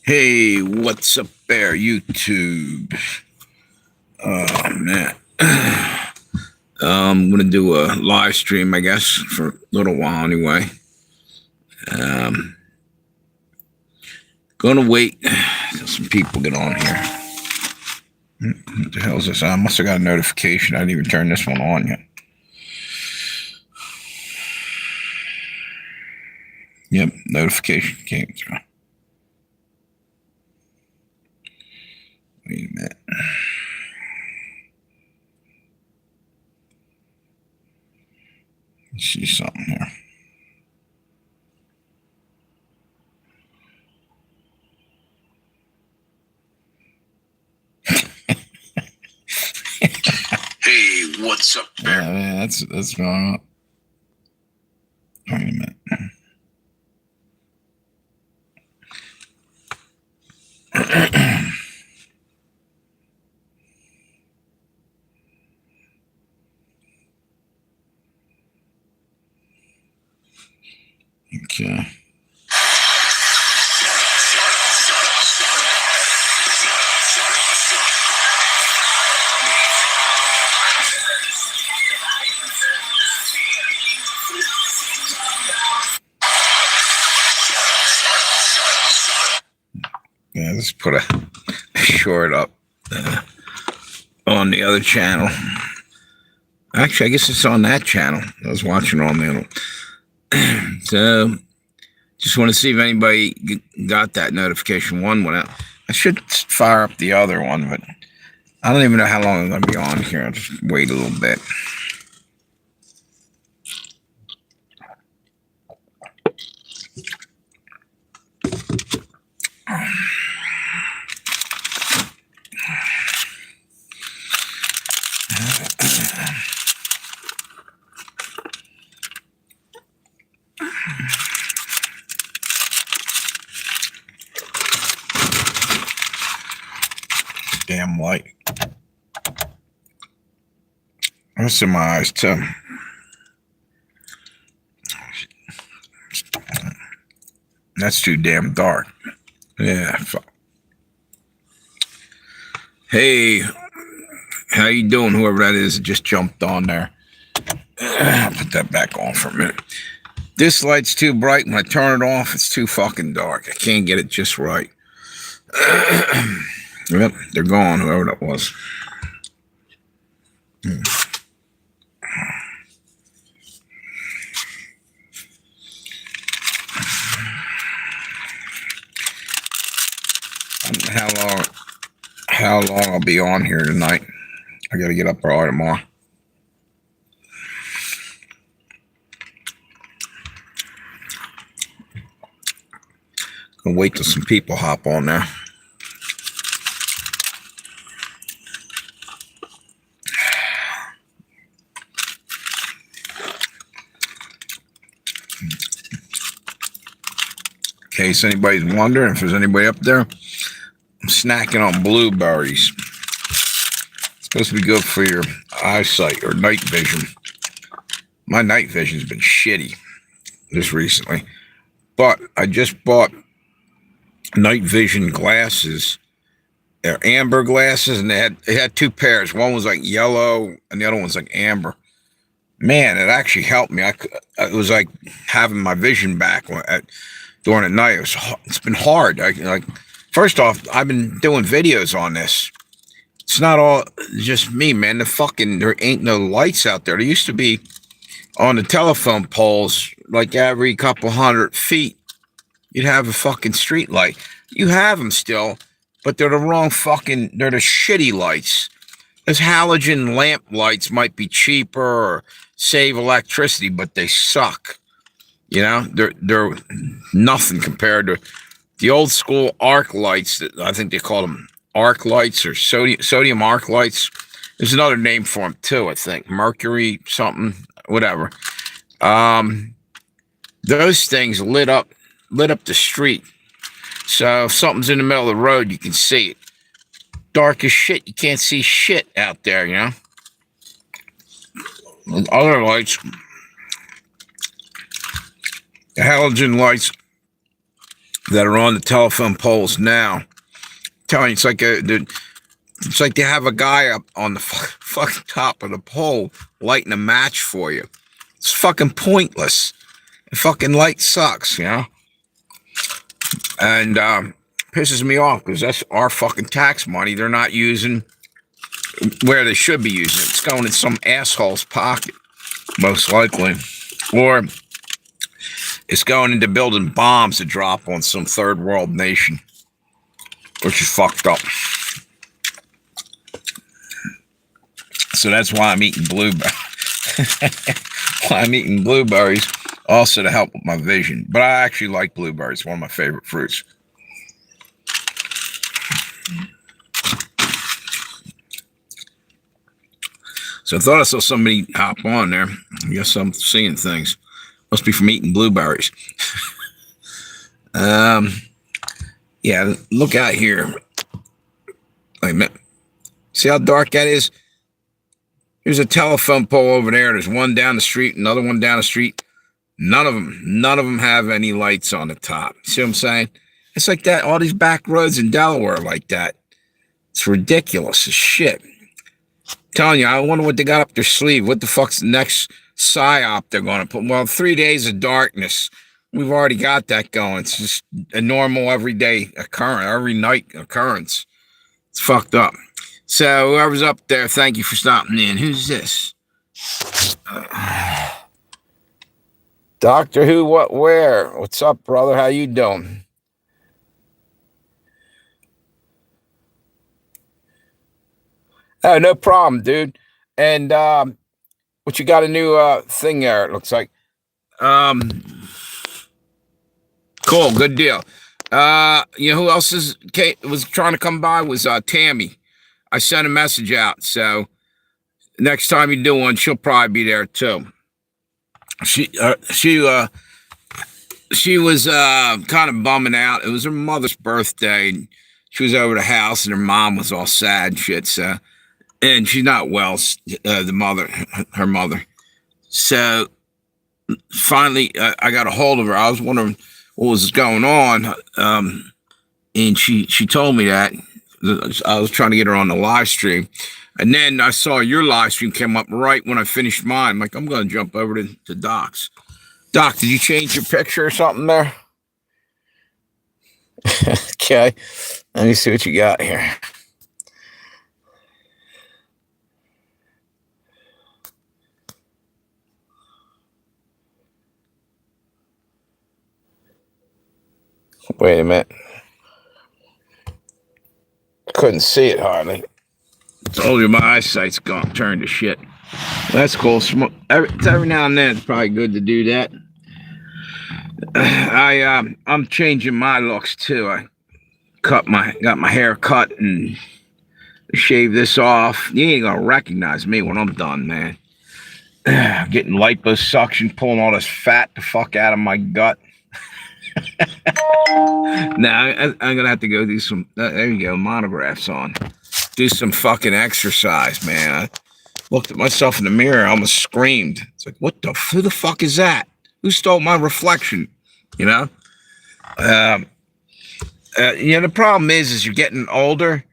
Hey, what's up there, YouTube? Oh man, I'm gonna do a live stream, I guess, for a little while anyway. Um, gonna wait till some people get on here. What the hell is this? I must have got a notification. I didn't even turn this one on yet. Yep, notification came through. Wait a minute. Let's see something here. Hey, what's up there? Yeah, man, that's going up. Wait a minute. Okay. Yeah, let's put a short up on the other channel. Actually, I guess it's on that channel. I was watching on there. So, just want to see if anybody got that notification. One went out. I should fire up the other one, but I don't even know how long I'm going to be on here. I'll just wait a little bit. Damn light. That's in my eyes, too. That's too damn dark. Yeah. Fuck. Hey, how you doing, whoever that is that just jumped on there? I'll put that back on for a minute. This light's too bright. When I turn it off, it's too fucking dark. I can't get it just right. Yep, they're gone, whoever that was. How long I'll be on here tonight. I gotta get up early tomorrow. Gonna wait till some people hop on now. In case anybody's wondering if there's anybody up there, I'm snacking on blueberries. It's supposed to be good for your eyesight or night vision. My night vision's been shitty just recently. But I just bought night vision glasses. They're amber glasses, and they had two pairs. One was like yellow, and the other one's like amber. Man, it actually helped me. It was like having my vision back during the night. It's been hard. First off, I've been doing videos on this. It's not all just me, man. There ain't no lights out there. There used to be on the telephone poles, like every couple 100 feet, you'd have a fucking street light. You have them still, but they're the shitty lights. Those halogen lamp lights might be cheaper or save electricity, but they suck. You know, they're nothing compared to the old school arc lights. That I think they call them arc lights or sodium arc lights. There's another name for them too. I think mercury something, whatever. Those things lit up the street. So if something's in the middle of the road, you can see it. Dark as shit. You can't see shit out there, you know. With other lights, the halogen lights, that are on the telephone poles now. I'm telling you, it's like they have a guy up on the fucking top of the pole lighting a match for you. It's fucking pointless. The fucking light sucks, you know? And pisses me off because that's our fucking tax money they're not using where they should be using it. It's going in some asshole's pocket, most likely. Or it's going into building bombs to drop on some third world nation, which is fucked up. So that's why I'm eating blueberries, also to help with my vision. But I actually like blueberries, one of my favorite fruits. So I thought I saw somebody hop on there. I guess I'm seeing things. Must be from eating blueberries. Yeah, look out here. Wait a minute. See how dark that is? There's a telephone pole over there. There's one down the street, another one down the street. None of them have any lights on the top. See what I'm saying? It's like that. All these back roads in Delaware like that. It's ridiculous as shit. I'm telling you, I wonder what they got up their sleeve. What the fuck's the next psyop they're going to put? Well, 3 days of darkness. We've already got that going. It's just a normal everyday occurrence, every night occurrence. It's fucked up. So whoever's up there, thank you for stopping in. Who's this? Doctor Who, what, where? What's up, brother? How you doing? Oh, no problem, dude. And what you got a new thing there, it looks like. Cool, good deal. You know who else was trying to come by was Tammy. I sent a message out, so next time you do one, she'll probably be there too. She was kind of bumming out. It was her mother's birthday, and she was over the house, and her mom was all sad and shit. So, and she's not well. Her mother. So finally, I got a hold of her. I was wondering what was going on, and she told me that. I was trying to get her on the live stream. And then I saw your live stream came up right when I finished mine. I'm like, I'm going to jump over to Doc's. Doc, did you change your picture or something there? Okay. Let me see what you got here. Wait a minute. Couldn't see it hardly. Told you my eyesight's gone, turned to shit. That's cool. Every now and then, it's probably good to do that. I'm changing my looks too. I got my hair cut and shave this off. You ain't gonna recognize me when I'm done, man. Getting liposuction, pulling all this fat the fuck out of my gut. Now I'm gonna have to go do some. There you go, monographs on. Do some fucking exercise, man. I looked at myself in the mirror, I almost screamed. It's like, who the fuck is that? Who stole my reflection? You know. The problem is you're getting older.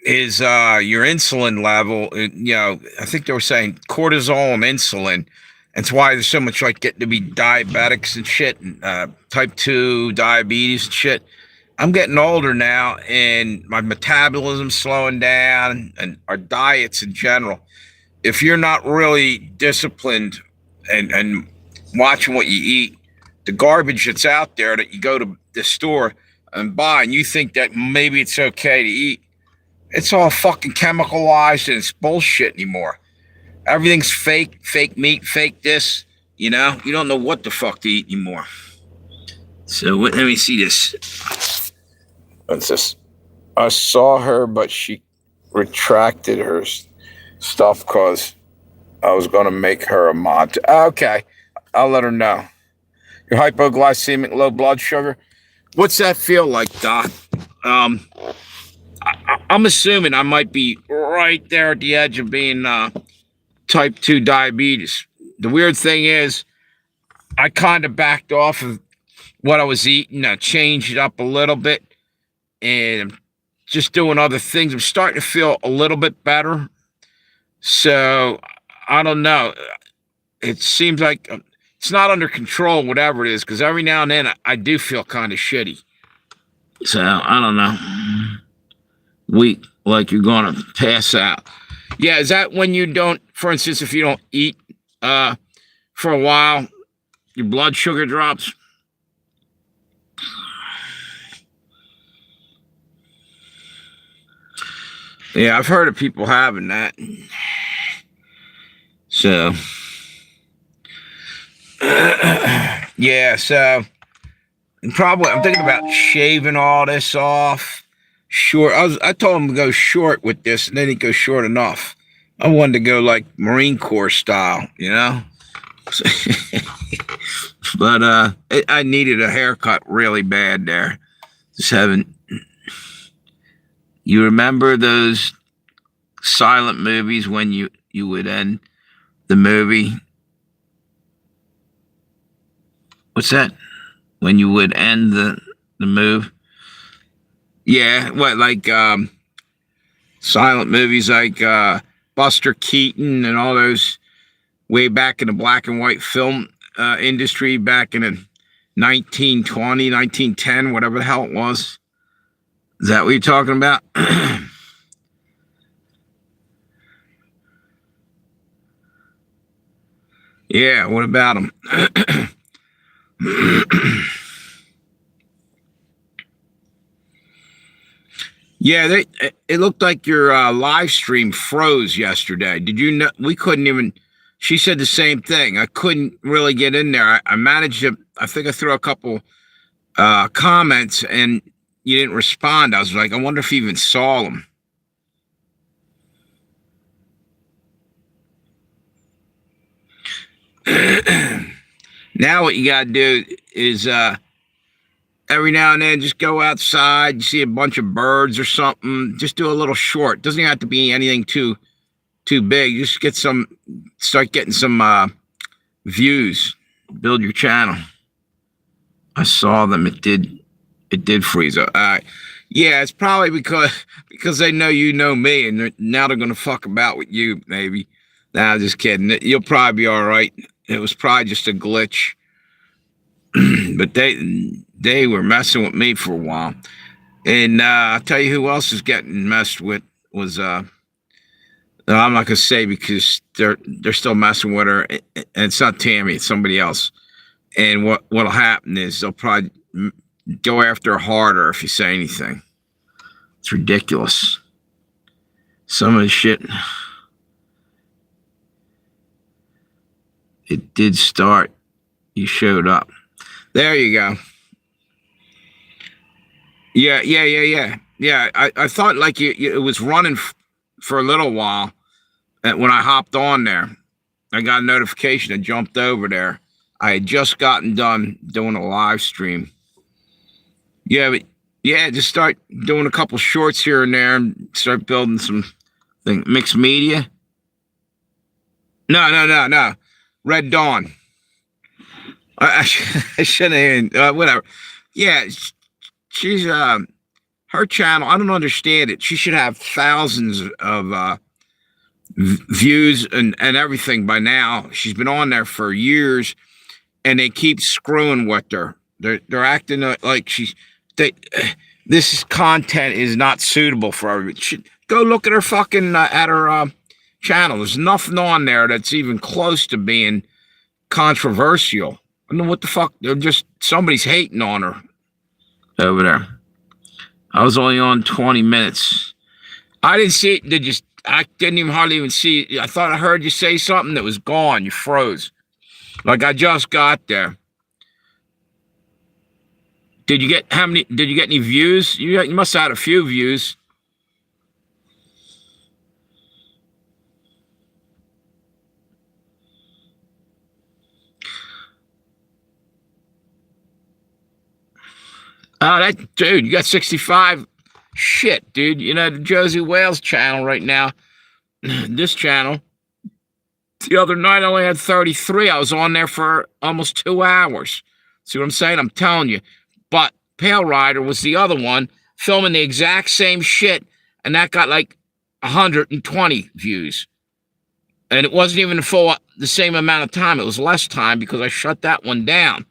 Is your insulin level? I think they were saying cortisol and insulin. That's why there's so much like getting to be diabetics and shit, and type 2 diabetes and shit. I'm getting older now, and my metabolism's slowing down, and our diets in general. If you're not really disciplined and watching what you eat, the garbage that's out there that you go to the store and buy, and you think that maybe it's okay to eat, it's all fucking chemicalized and it's bullshit anymore. Everything's fake meat, fake this, you don't know what the fuck to eat anymore. So let me see this. What's this? I saw her, but she retracted her stuff because I was going to make her a mod. Okay, I'll let her know. Your hypoglycemic, low blood sugar. What's that feel like, Doc? I'm assuming I might be right there at the edge of being type 2 diabetes. The weird thing is, I kind of backed off of what I was eating. I changed it up a little bit and just doing other things. I'm starting to feel a little bit better. So I don't know. It seems like it's not under control, whatever it is, because every now and then I do feel kind of shitty. So I don't know. Weak, like you're gonna pass out. Yeah, is that when you don't, for instance, if you don't eat for a while, your blood sugar drops? Yeah, I've heard of people having that. So, yeah, so probably I'm thinking about shaving all this off. Short. I told him to go short with this, and then he'd go short enough. I wanted to go like Marine Corps style, you know. But I needed a haircut really bad there. Just haven't. You remember those silent movies when you would end the movie? What's that? When you would end the move? Yeah, what, like silent movies like Buster Keaton and all those way back in the black and white film industry back in the 1920, 1910, whatever the hell it was. Is that what you're talking about? Yeah, what about them? Yeah, it looked like your live stream froze yesterday. Did you know? We couldn't even. She said the same thing. I couldn't really get in there. I managed to. I think I threw a couple comments and you didn't respond. I was like, I wonder if you even saw them. Now what you gotta do is every now and then just go outside, you see a bunch of birds or something, just do a little short. Doesn't have to be anything too big. Just start getting some views. Build your channel. I saw them. It did freeze up. Yeah, it's probably because they know you know me, and now they're gonna fuck about with you, maybe. Nah, just kidding. You'll probably be all right. It was probably just a glitch. But they were messing with me for a while. And I'll tell you who else is getting messed with was no, I'm not gonna say because they're still messing with her, and it's not Tammy, it's somebody else. And what'll happen is they'll probably go after her harder if you say anything. It's ridiculous. Some of the shit. It did start. You showed up. There you go. Yeah. Yeah, I thought like it was running for a little while. And when I hopped on there, I got a notification. I jumped over there. I had just gotten done doing a live stream. Yeah, but yeah, just start doing a couple shorts here and there and start building some mixed media. No. Red Dawn. I shouldn't even, whatever. Yeah, she's her channel. I don't understand it. She should have thousands of views and everything by now. She's been on there for years, and they keep screwing with her. They're acting like this content is not suitable for everybody. Go look at her fucking at her channel. There's nothing on there that's even close to being controversial. I don't know what the fuck. They're just somebody's hating on her over there. I was only on 20 minutes. I didn't see it. I didn't even hardly even see it. I thought I heard you say something that was gone. You froze. Like I just got there. Did you get any views? You must have had a few views. Oh, that dude, you got 65. Shit, dude. You know the Josey Wales channel right now. This channel. The other night I only had 33. I was on there for almost 2 hours. See what I'm saying? I'm telling you. But Pale Rider was the other one filming the exact same shit, and that got like 120 views. And it wasn't even the same amount of time. It was less time because I shut that one down.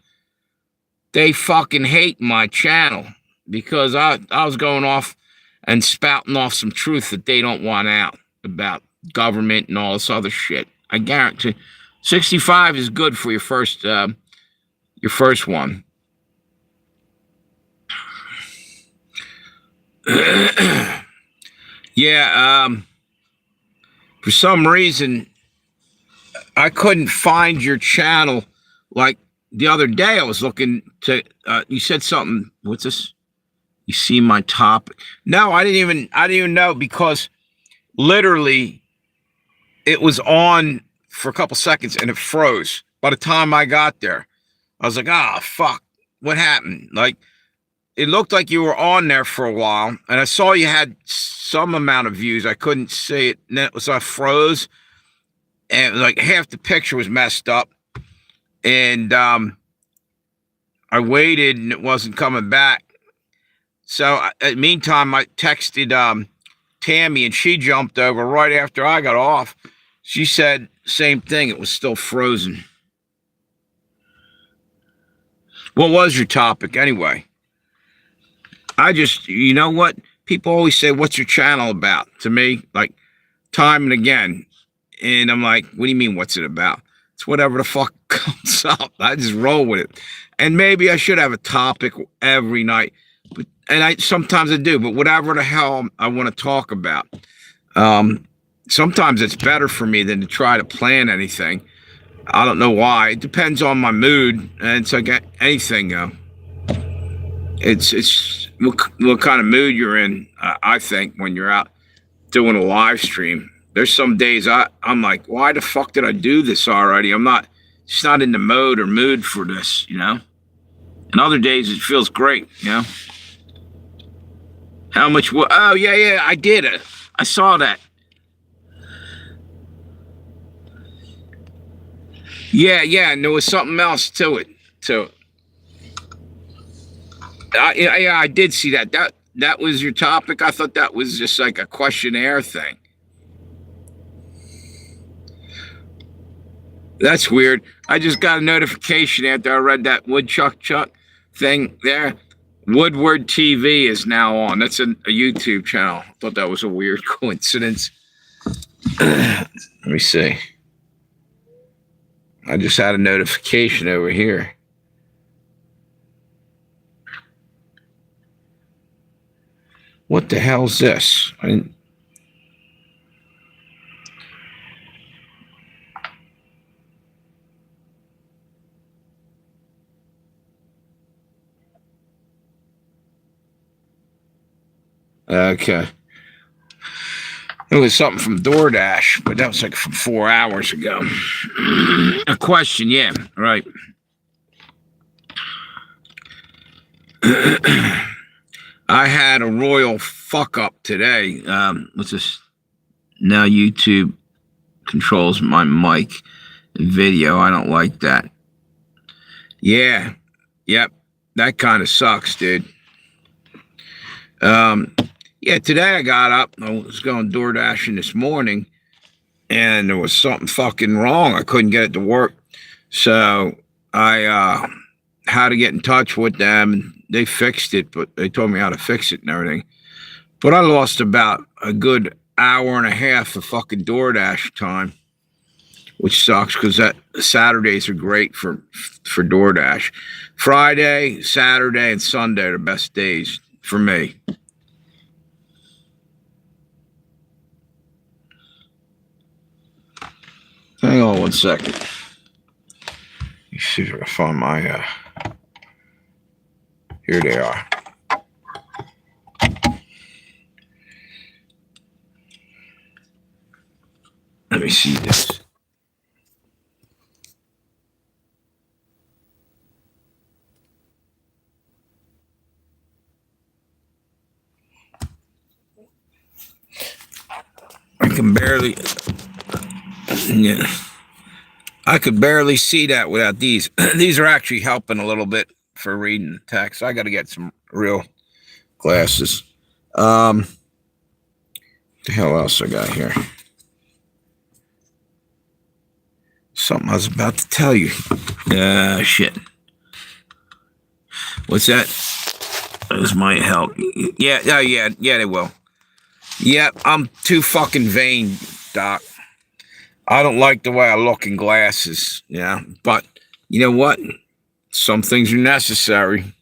They fucking hate my channel because I was going off and spouting off some truth that they don't want out about government and all this other shit. I guarantee 65 is good for your first one. Yeah, for some reason, I couldn't find your channel. Like the other day, I was looking to, you said something, what's this? You see my topic? No, I didn't even know, because literally it was on for a couple seconds and it froze. By the time I got there, I was like, fuck, what happened? Like, it looked like you were on there for a while, and I saw you had some amount of views. I couldn't see it, and then it was froze, and like half the picture was messed up, and I waited, and it wasn't coming back. So, in the meantime, I texted Tammy, and she jumped over right after I got off. She said same thing. It was still frozen. What was your topic anyway? You know what? People always say, what's your channel about? To me, like, time and again. And I'm like, what do you mean, what's it about? It's whatever the fuck comes up. I just roll with it. And maybe I should have a topic every night. Sometimes I do, but whatever the hell I want to talk about. Sometimes it's better for me than to try to plan anything. I don't know why. It depends on my mood. And it's like anything, it's what kind of mood you're in, I think, when you're out doing a live stream. There's some days I'm like, why the fuck did I do this already? It's not in the mode or mood for this, you know? And other days it feels great, you know? How much, oh, yeah, I did it. I saw that. Yeah, and there was something else to it, too. Yeah, I did see that. That was your topic? I thought that was just like a questionnaire thing. That's weird. I just got a notification after I read that Woodchuck Chuck thing there. Woodward TV is now on. That's a YouTube channel. I thought that was a weird coincidence. Let me see. I just had a notification over here. What the hell's this? Okay. It was something from DoorDash, but that was like from 4 hours ago. A question, yeah, right. I had a royal fuck up today. What's this? Now YouTube controls my mic and video. I don't like that. Yeah. Yep. That kind of sucks, dude. Yeah, today I got up. I was going DoorDashing this morning, and there was something fucking wrong. I couldn't get it to work. So I had to get in touch with them, and they fixed it, but they told me how to fix it and everything. But I lost about a good hour and a half of fucking DoorDash time, which sucks because that Saturdays are great for DoorDash. Friday, Saturday, and Sunday are the best days for me. Hang on 1 second. Let me see if I can find my, here they are. Let me see this. I can barely, yeah. I could barely see that without these. These are actually helping a little bit. for reading the text. I got to get some real glasses. The hell else I got here? Something I was about to tell you. Shit. What's that? Those might help. Yeah, they will. Yeah, I'm too fucking vain, Doc. I don't like the way I look in glasses, yeah. But you know what? Some things are necessary,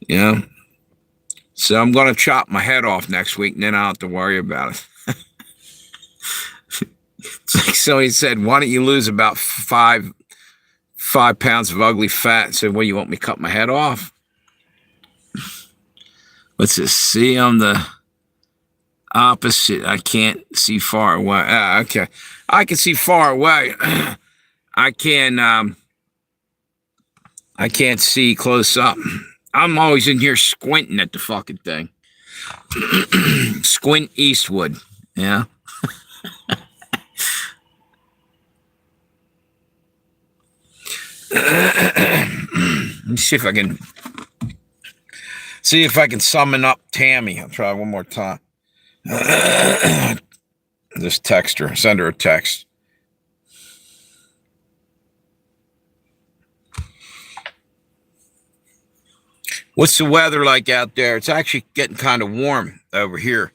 you know. So I'm gonna chop my head off next week, and then I don't have to worry about it. It's like somebody said, "Why don't you lose about 5 pounds of ugly fat?" And said, "Well, you want me to cut my head off?" What's this? See, I'm the opposite. I can't see far away. Okay, I can see far away. I can't see close up. I'm always in here squinting at the fucking thing. Squint Eastwood. Yeah. Let me see if I can summon up Tammy. I'll try one more time. Just text her. Send her a text. What's the weather like out there? It's actually getting kind of warm over here.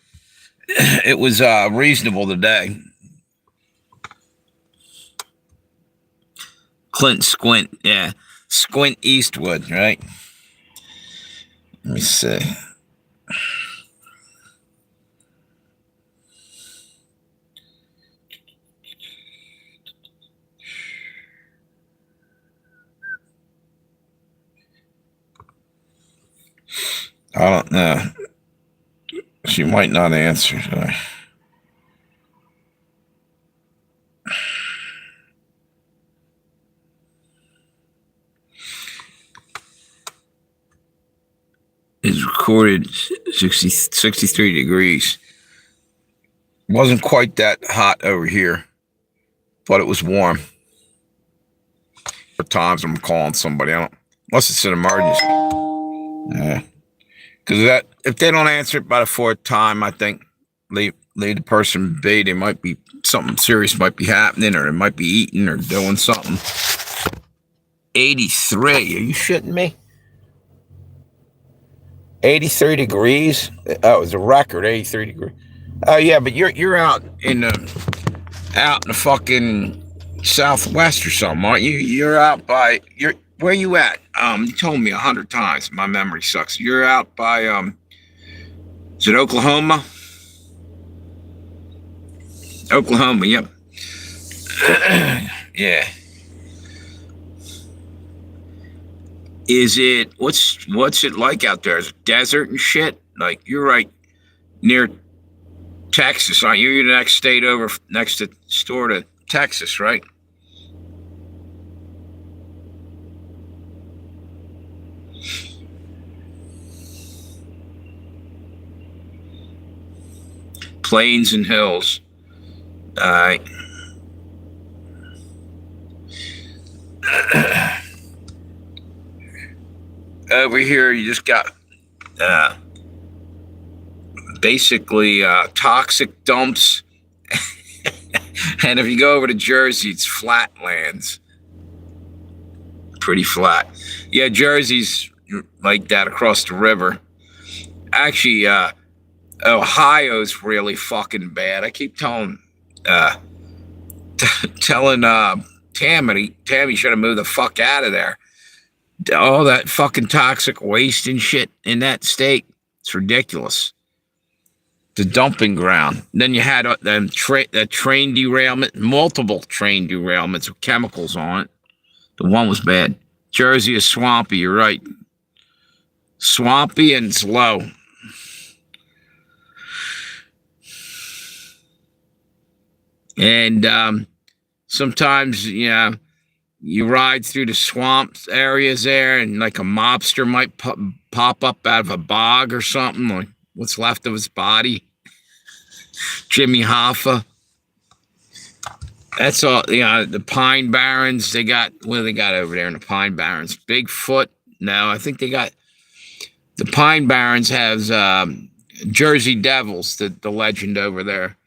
It was reasonable today. Clint Squint, yeah. Squint Eastwood, right? Let me see. I don't know. She might not answer. It's recorded 63 degrees. Wasn't quite that hot over here, but it was warm. At times I'm calling somebody. Unless it's an emergency. Yeah. Because if they don't answer it by the fourth time, I think leave the person be. They might be something serious might be happening, or they might be eating or doing something. 83. Are you shitting me? 83 degrees. Oh, it was a record. 83 degrees. Oh yeah, but you're out in the fucking Southwest or something, aren't you? You're out by where you at? You told me 100 times. My memory sucks. You're out by is it Oklahoma? Oklahoma, yep. Yeah. Is it what's it like out there? Is it desert and shit? Like you're right near Texas, aren't you? You're the next state over next door to Texas, right? Plains and hills. All right. Over here, you just got basically toxic dumps. And if you go over to Jersey, it's flatlands. Pretty flat. Yeah, Jersey's like that across the river. Actually, Ohio's really fucking bad. I keep telling Tammy should have moved the fuck out of there. All that fucking toxic waste and shit in that state. It's ridiculous. The dumping ground. Then you had that train derailment, multiple train derailments with chemicals on it. The one was bad. Jersey is swampy, you're right. Swampy and it's low. And sometimes, you ride through the swamp areas there, and like a mobster might pop up out of a bog or something, like what's left of his body. Jimmy Hoffa. That's all. The Pine Barrens. What do they got over there in the Pine Barrens? Bigfoot. No, I think they got the Pine Barrens has Jersey Devils, the legend over there.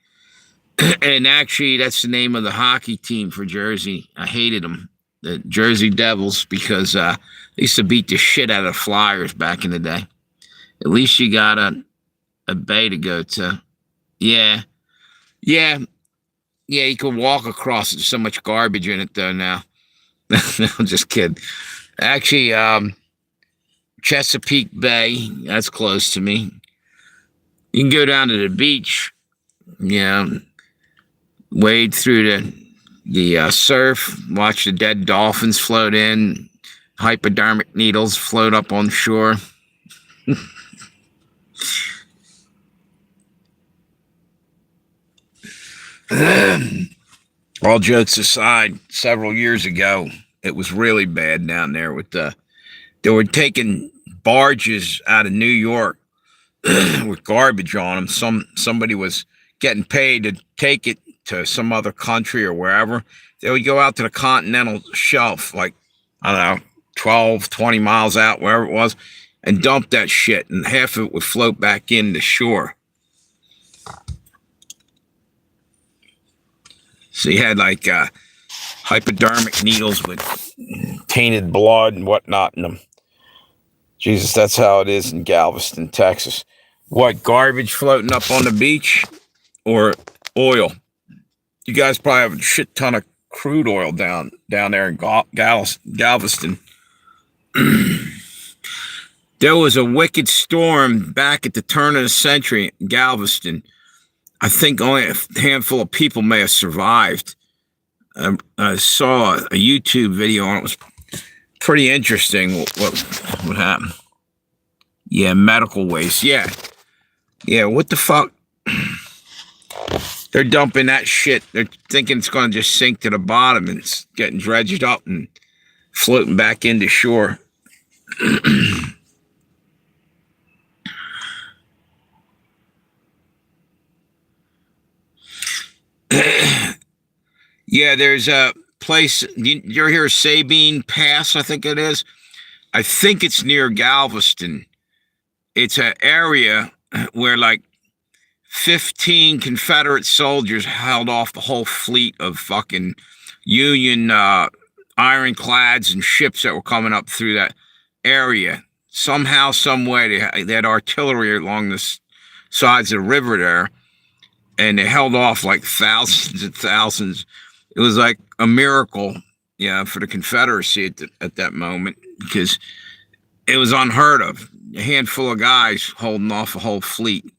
And actually, that's the name of the hockey team for Jersey. I hated them, the Jersey Devils, because they used to beat the shit out of Flyers back in the day. At least you got a bay to go to. Yeah, yeah, yeah. You could walk across it. There's so much garbage in it, though. Now, no, I'm just kidding. Actually, Chesapeake Bay, that's close to me. You can go down to the beach. Yeah, wade through the surf, watch the dead dolphins float in, hypodermic needles float up on shore. All jokes aside, several years ago, it was really bad down there with they were taking barges out of New York with garbage on them. Somebody was getting paid to take it to some other country or wherever. They would go out to the continental shelf, like, I don't know, 12, 20 miles out, wherever it was, and dump that shit, and half of it would float back in the shore. So you had like hypodermic needles with tainted blood and whatnot in them. Jesus, that's how it is in Galveston, Texas. What, garbage floating up on the beach or oil? You guys probably have a shit ton of crude oil down there in Galveston. There was a wicked storm back at the turn of the century in Galveston. I think only a handful of people may have survived. I saw a YouTube video and it was pretty interesting what happened. Yeah, medical waste. Yeah, what the fuck? They're dumping that shit. They're thinking it's going to just sink to the bottom and it's getting dredged up and floating back into shore. Yeah, there's a place. You're here, Sabine Pass, I think it is. I think it's near Galveston. It's an area where like 15 Confederate soldiers held off the whole fleet of fucking Union ironclads and ships that were coming up through that area. Somehow, some way, they had artillery along the sides of the river there, and they held off like thousands and thousands. It was like a miracle, yeah, for the Confederacy at that moment, because it was unheard of. A handful of guys holding off a whole fleet.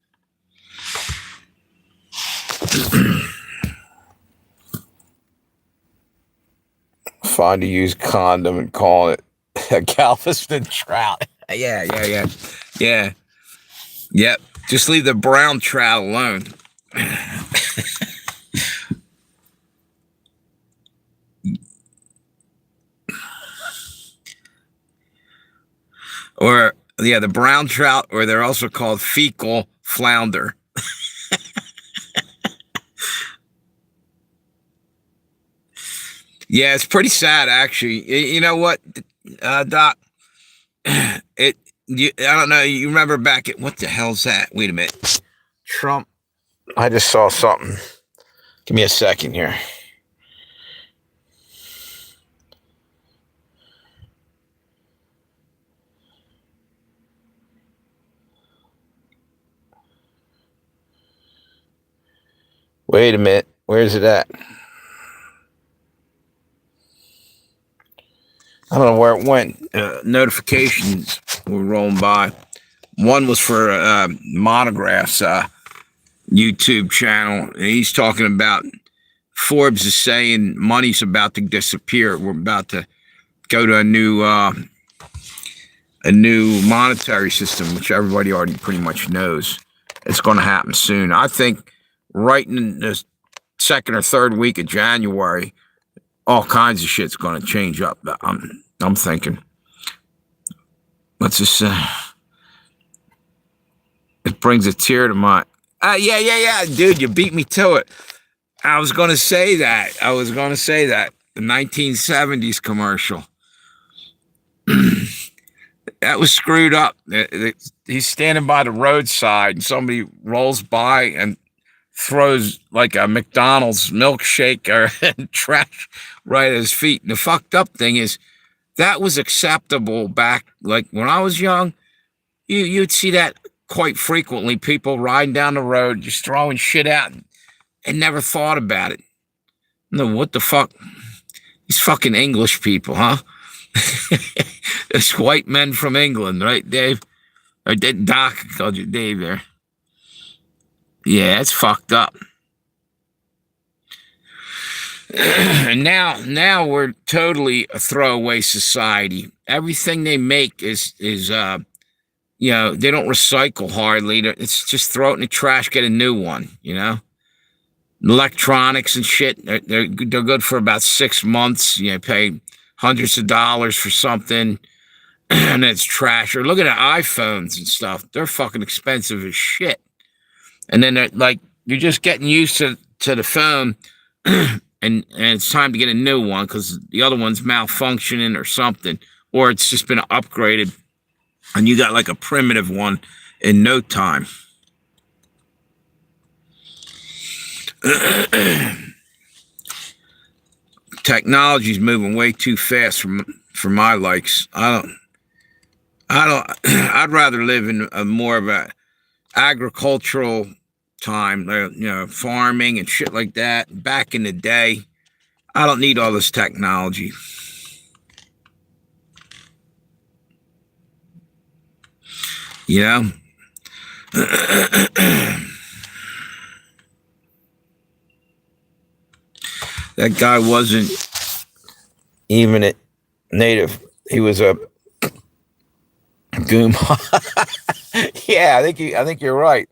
Find a used condom and call it a Galveston trout. Yeah. Yep. Just leave the brown trout alone. Or, yeah, the brown trout, or they're also called fecal flounder. Yeah, it's pretty sad, actually. You know what, Doc? I don't know. You remember back at, what the hell's that? Wait a minute. Trump. I just saw something. Give me a second here. Wait a minute. Where's it at? I don't know where it went. Notifications were rolling by. One was for Monograph's YouTube channel. And he's talking about Forbes is saying money's about to disappear. We're about to go to a new monetary system, which everybody already pretty much knows. It's going to happen soon. I think right in the second or third week of January, all kinds of shit's going to change up. I'm thinking. Let's just say. It brings a tear to my. Yeah, dude, you beat me to it. I was going to say that. The 1970s commercial. That was screwed up. He's standing by the roadside, and somebody rolls by and throws like a McDonald's milkshake or trash right at his feet. And the fucked up thing is that was acceptable back like when I was young. You'd see that quite frequently. People riding down the road just throwing shit out and never thought about it. No, what the fuck? These fucking English people, huh? Those white men from England, right, Dave? Or did Doc called you Dave there? Yeah, it's fucked up. And now we're totally a throwaway society. Everything they make is you know, they don't recycle hardly. It's just throw it in the trash, get a new one. You know, electronics and shit. They're good for about 6 months. You know, pay hundreds of dollars for something, and it's trash. Or look at the iPhones and stuff. They're fucking expensive as shit. And then like you're just getting used to the phone, and it's time to get a new one because the other one's malfunctioning or something, or it's just been upgraded, and you got like a primitive one in no time. Technology's moving way too fast for my likes. I'd rather live in a more of a agricultural time, you know, farming and shit like that. Back in the day, I don't need all this technology. You know? That guy wasn't even a native. He was a goom. Yeah, I think you're right.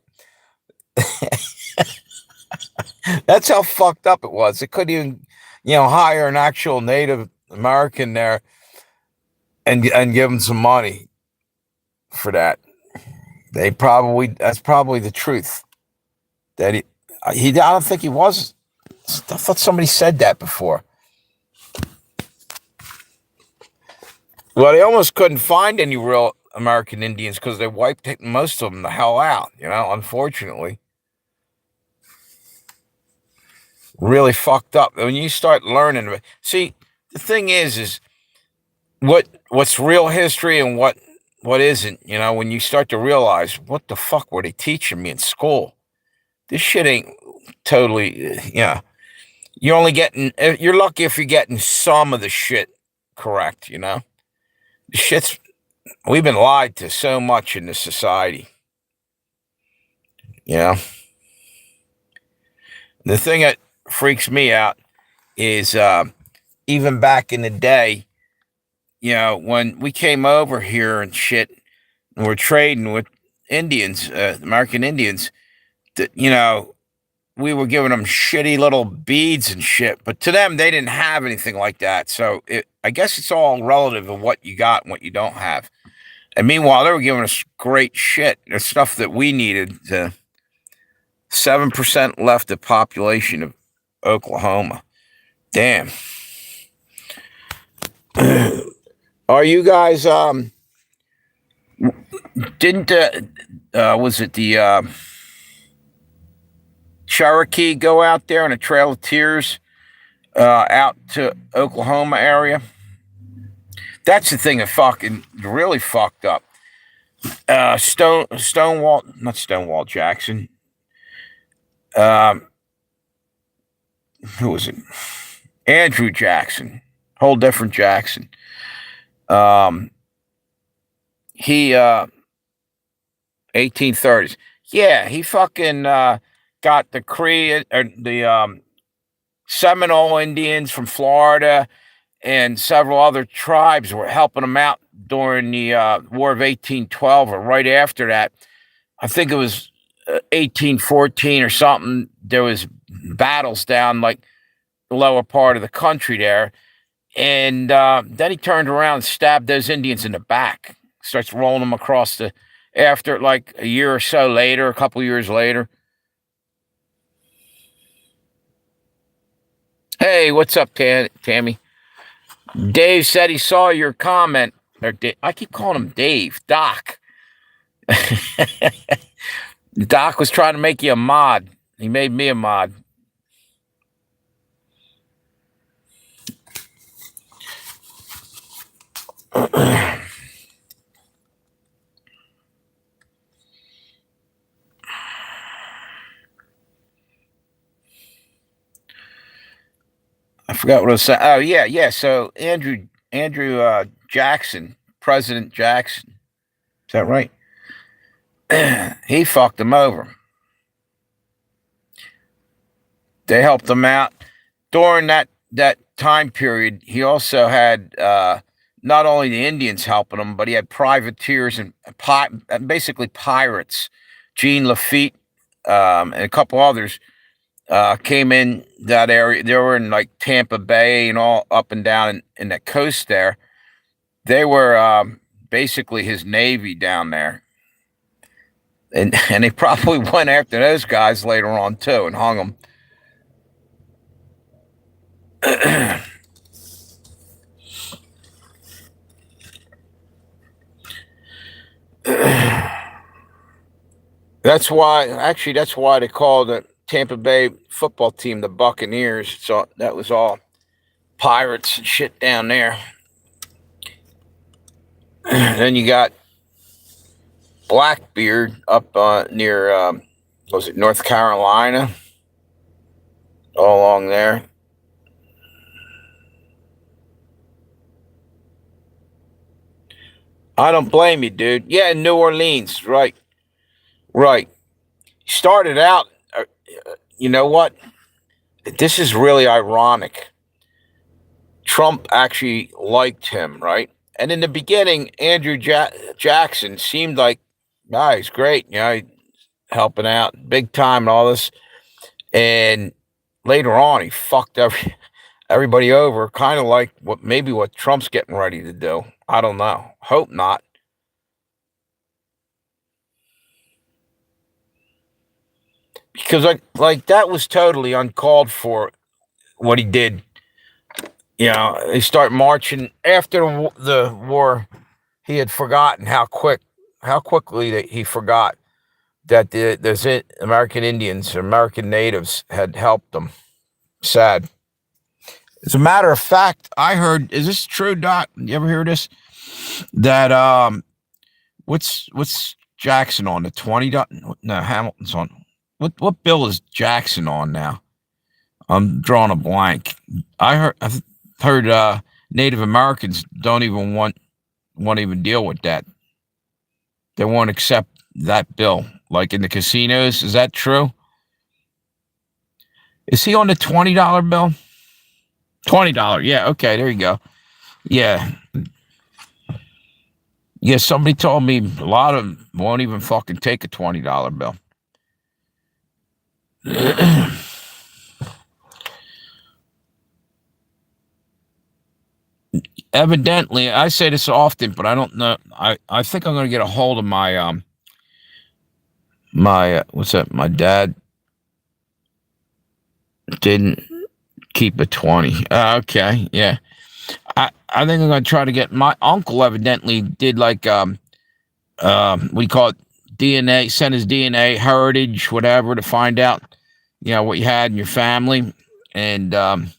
That's how fucked up it was. They couldn't even, you know, hire an actual Native American there and give him some money for that. That's probably the truth. That he I don't think he was. I thought somebody said that before. Well, they almost couldn't find any real American Indians because they wiped most of them the hell out, you know, unfortunately. Really fucked up. When you start learning, see, the thing is what's real history and what isn't, you know, when you start to realize what the fuck were they teaching me in school? This shit ain't totally, yeah. You're lucky if you're getting some of the shit correct, you know? We've been lied to so much in this society, you know? The thing that freaks me out is even back in the day, you know, when we came over here and shit, and we're trading with Indians, American Indians, that, you know, we were giving them shitty little beads and shit, but to them, they didn't have anything like that. So I guess it's all relative of what you got and what you don't have. And meanwhile, they were giving us great shit, the stuff that we needed. 7% left of population of Oklahoma. Damn. Are you guys, didn't, was it the, Cherokee go out there on a Trail of Tears out to Oklahoma area? That's the thing that fucking really fucked up. Not Stonewall Jackson. Who was it? Andrew Jackson. Whole different Jackson. He 1830s. Yeah, he fucking got the Cree or the Seminole Indians from Florida and several other tribes were helping him out during the War of 1812 or right after that. I think it was 1814 or something. There was battles down like the lower part of the country there. And then he turned around and stabbed those Indians in the back. Starts rolling them across after like a year or so later, a couple years later. Hey, what's up, Tammy? Dave said he saw your comment or I keep calling him Dave, Doc. Doc was trying to make you a mod. He made me a mod. I forgot what I was saying. Oh yeah. So Andrew Jackson, President Jackson, is that right? He fucked him over. They helped him out during that time period. He also had not only the Indians helping him, but he had privateers and basically pirates. Jean Lafitte and a couple others came in that area. They were in like Tampa Bay and all up and down in the coast there. They were basically his navy down there. And they probably went after those guys later on too and hung them. That's why they called the Tampa Bay football team the Buccaneers. So that was all pirates and shit down there. Then you got Blackbeard up near was it North Carolina? All along there. I don't blame you, dude. Yeah, New Orleans, right. Started out, you know what? This is really ironic. Trump actually liked him, right? And in the beginning, Andrew Jackson seemed like, he's great, helping out big time and all this. And later on, he fucked everybody over, kind of like what Trump's getting ready to do. I don't know. Hope not. Because like that was totally uncalled for what he did. They start marching after the war. He had forgotten how quickly he forgot that the American Indians, American natives had helped them. Sad. As a matter of fact, I heard. Is this true, Doc? You ever hear this? That what's Jackson on the 20? No, Hamilton's on. What bill is Jackson on now? I'm drawing a blank. I've heard Native Americans don't even want to even deal with that. They won't accept that bill, like in the casinos. Is that true? Is he on the $20 bill? $20. Yeah. Okay. There you go. Yeah. Yeah. Somebody told me a lot of them won't even fucking take a $20 bill. Evidently, I say this often, but I don't know. I think I'm going to get a hold of my what's that? My dad didn't keep a 20. Okay, yeah. I think I'm going to try to get my uncle. Evidently, did like we call it DNA. Send his DNA, heritage, whatever, to find out what you had in your family, and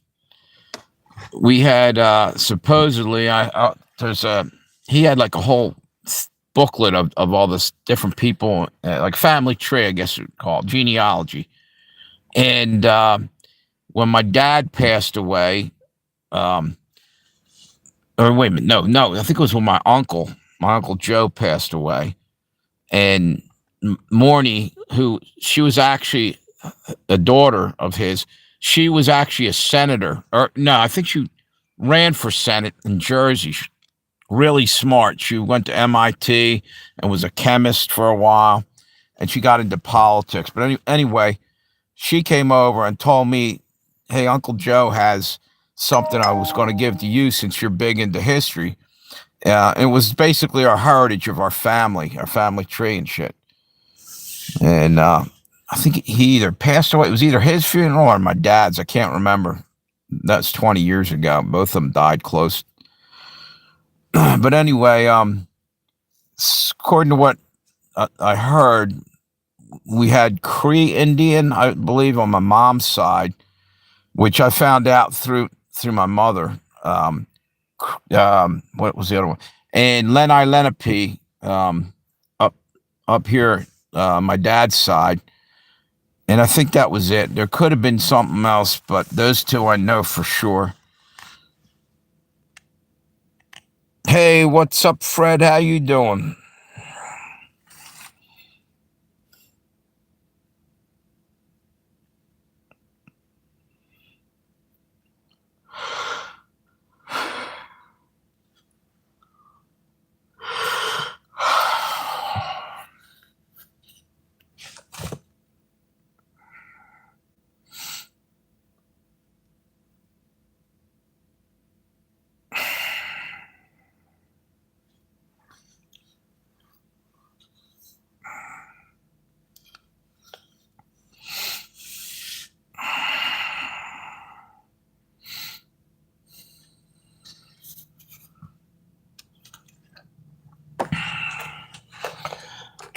we had supposedly he had like a whole booklet of all this different people, like family tree, I guess you'd call it, genealogy. And when my dad passed away, or wait a minute, no, I think it was when my uncle Joe passed away, and Morny, she was actually a daughter of his. She was actually a senator, or no, I think she ran for Senate in Jersey. Really smart. She went to MIT and was a chemist for a while, and she got into politics. But anyway, she came over and told me, hey, Uncle Joe has something I was going to give to you since you're big into history. It was basically our heritage of our family tree and shit. And I think he either passed away. It was either his funeral or my dad's. I can't remember. That's 20 years ago. Both of them died close. But anyway, according to what I heard, we had Cree Indian, I believe, on my mom's side, which I found out through my mother. What was the other one? And Lenni Lenape, up up here, my dad's side. And I think that was it. There could have been something else, but those two I know for sure. Hey, what's up, Fred? How you doing?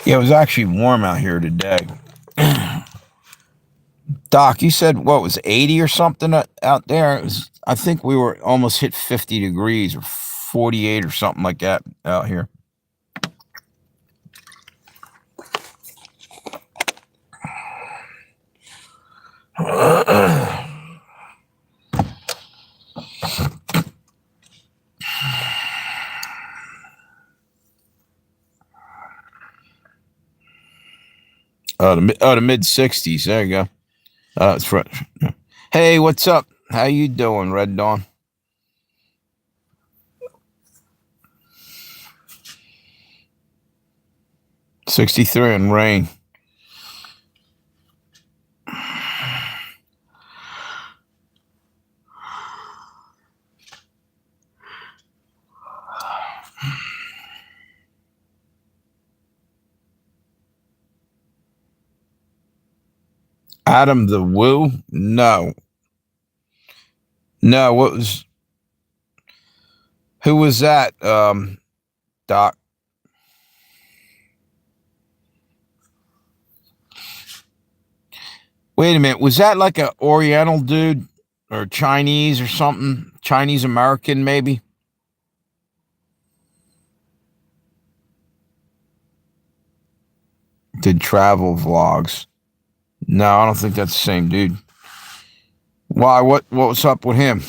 Yeah, it was actually warm out here today. Doc, you said what was 80 or something out there? It was, I think we were almost hit 50 degrees or 48 or something like that out here. The mid 60s. There you go. It's right. Hey, what's up? How you doing, Red Dawn? '63 and rain. Adam the Woo? No. No, what was who was that? Doc. Wait a minute. Was that like a Oriental dude or Chinese or something? Chinese American, maybe? Did travel vlogs. No, I don't think that's the same dude. Why? What was up with him?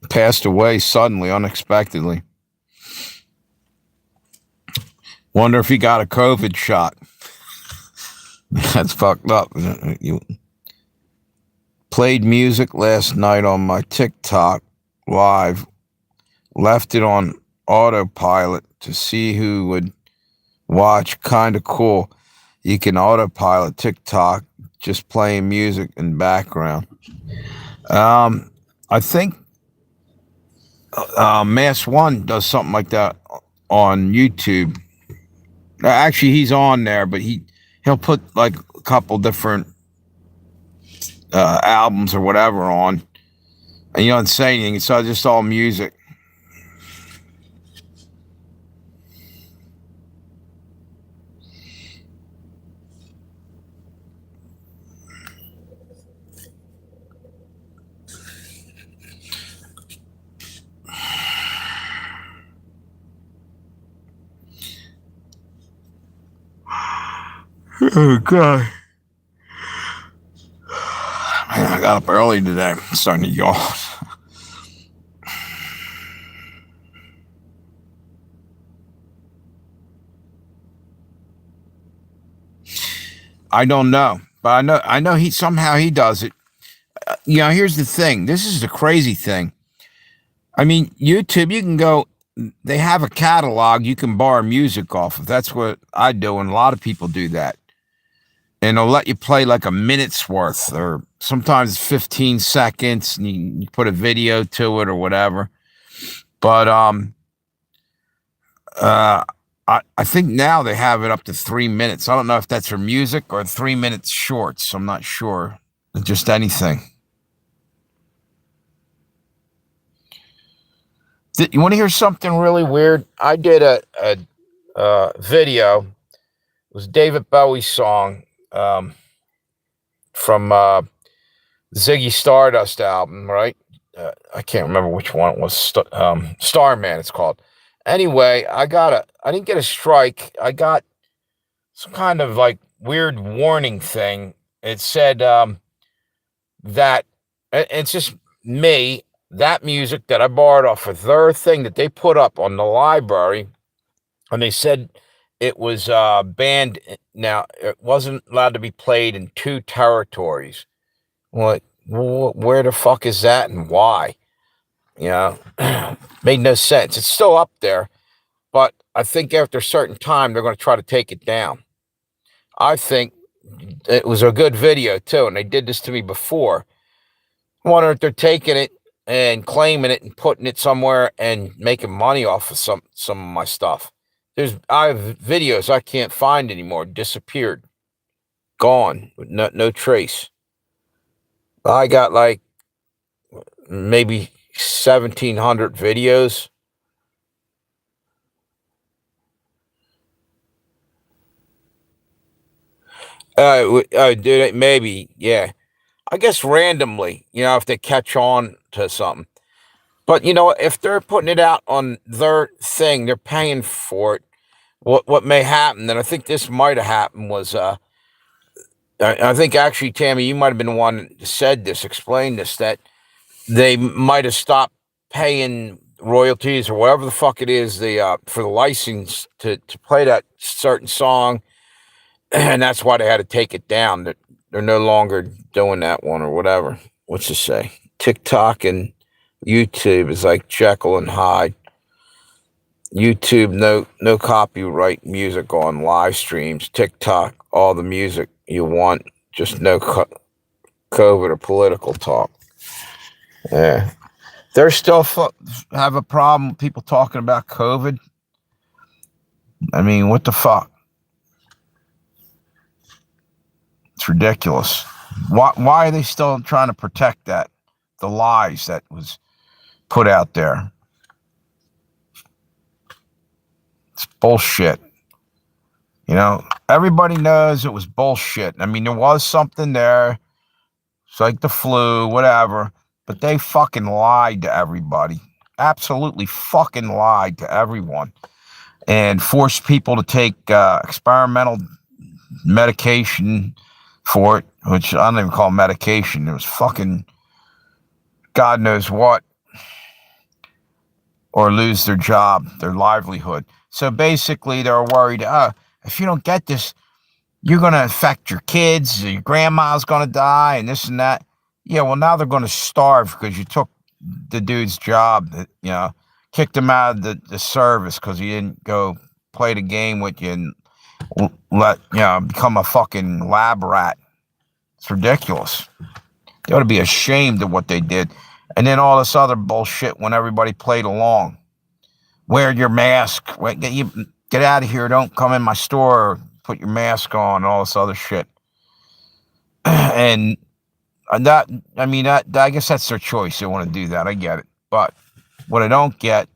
Passed away suddenly, unexpectedly. Wonder if he got a COVID shot. That's fucked up. You played music last night on my TikTok live, left it on autopilot to see who would watch. Kind of cool. You can autopilot TikTok, just playing music in background. I think Mass One does something like that on YouTube. Actually, he's on there, but he'll put like a couple different albums or whatever on, and you don't say anything. It's just all music. Oh God! Man, I got up early today. I'm starting to yawn. I don't know, but I know he somehow he does it. Here's the thing. This is the crazy thing. I mean, YouTube, you can go. They have a catalog you can borrow music off of. That's what I do, and a lot of people do that. and they'll let you play like a minute's worth, or sometimes 15 seconds, and you put a video to it or whatever. But I think now they have it up to 3 minutes. I don't know if that's for music or 3 minutes shorts. I'm not sure. Just anything. You want to hear something really weird? I did a video. It was David Bowie's song from Ziggy Stardust album, right? I can't remember which one it was. Starman, it's called. Anyway, I didn't get a strike. I got some kind of like weird warning thing. It said that it's just me, that music that I borrowed off of their thing that they put up on the library, and they said it was banned. Now, it wasn't allowed to be played in 2 territories. What? Where the fuck is that and why? You know, made no sense. It's still up there, but I think after a certain time, they're going to try to take it down. I think it was a good video, too, and they did this to me before. I wonder if they're taking it and claiming it and putting it somewhere and making money off of some of my stuff. I have videos I can't find anymore, disappeared, gone, no trace. I got like maybe 1,700 videos. Dude, maybe, yeah. I guess randomly, if they catch on to something. But if they're putting it out on their thing, they're paying for it. What may happen, and I think this might have happened, was I think actually, Tammy, you might have been the one that said this, explained this, that they might have stopped paying royalties or whatever the fuck it is, for the license to play that certain song, and that's why they had to take it down. That they're no longer doing that one or whatever. What's it say? TikTok and YouTube is like Jekyll and Hyde. YouTube, no copyright music on live streams. TikTok, all the music you want, just no COVID or political talk. Yeah. They're still have a problem with people talking about COVID. I mean, what the fuck? It's ridiculous. Why are they still trying to protect that? The lies that was put out there. It's bullshit. Everybody knows it was bullshit. I mean, there was something there. It's like the flu, whatever. But they fucking lied to everybody. Absolutely fucking lied to everyone. And forced people to take experimental medication for it, which I don't even call medication. It was fucking God knows what. Or lose their job, their livelihood. So basically, they're worried, if you don't get this, you're going to affect your kids, your grandma's going to die, and this and that. Yeah, well, now they're going to starve because you took the dude's job, kicked him out of the service because he didn't go play the game with you and become a fucking lab rat. It's ridiculous. They ought to be ashamed of what they did. And then all this other bullshit when everybody played along. Wear your mask. Get out of here. Don't come in my store. Put your mask on. All this other shit. And that, I guess that's their choice. They want to do that. I get it. But what I don't get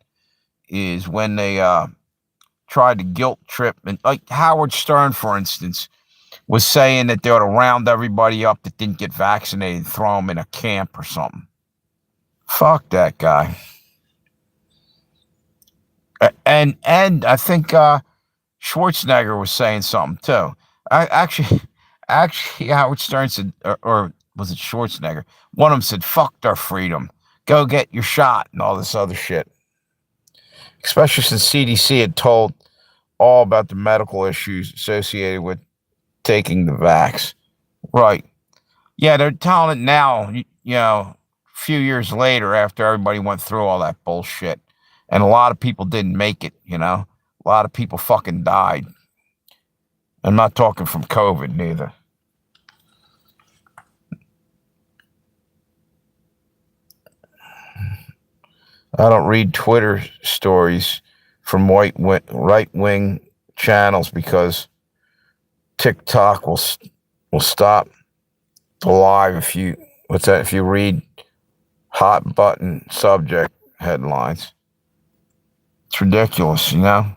is when they tried to guilt trip. And like Howard Stern, for instance, was saying that they ought to round everybody up that didn't get vaccinated and throw them in a camp or something. Fuck that guy. And I think Schwarzenegger was saying something too. Actually, Howard Stern said, or was it Schwarzenegger? One of them said, "Fuck their freedom. Go get your shot," and all this other shit. Especially since CDC had told all about the medical issues associated with taking the vax. Right. Yeah, they're telling it now, a few years later after everybody went through all that bullshit. And a lot of people didn't make it, A lot of people fucking died. I'm not talking from COVID neither. I don't read Twitter stories from right wing channels because TikTok will stop the live if you read hot button subject headlines. It's ridiculous, you know?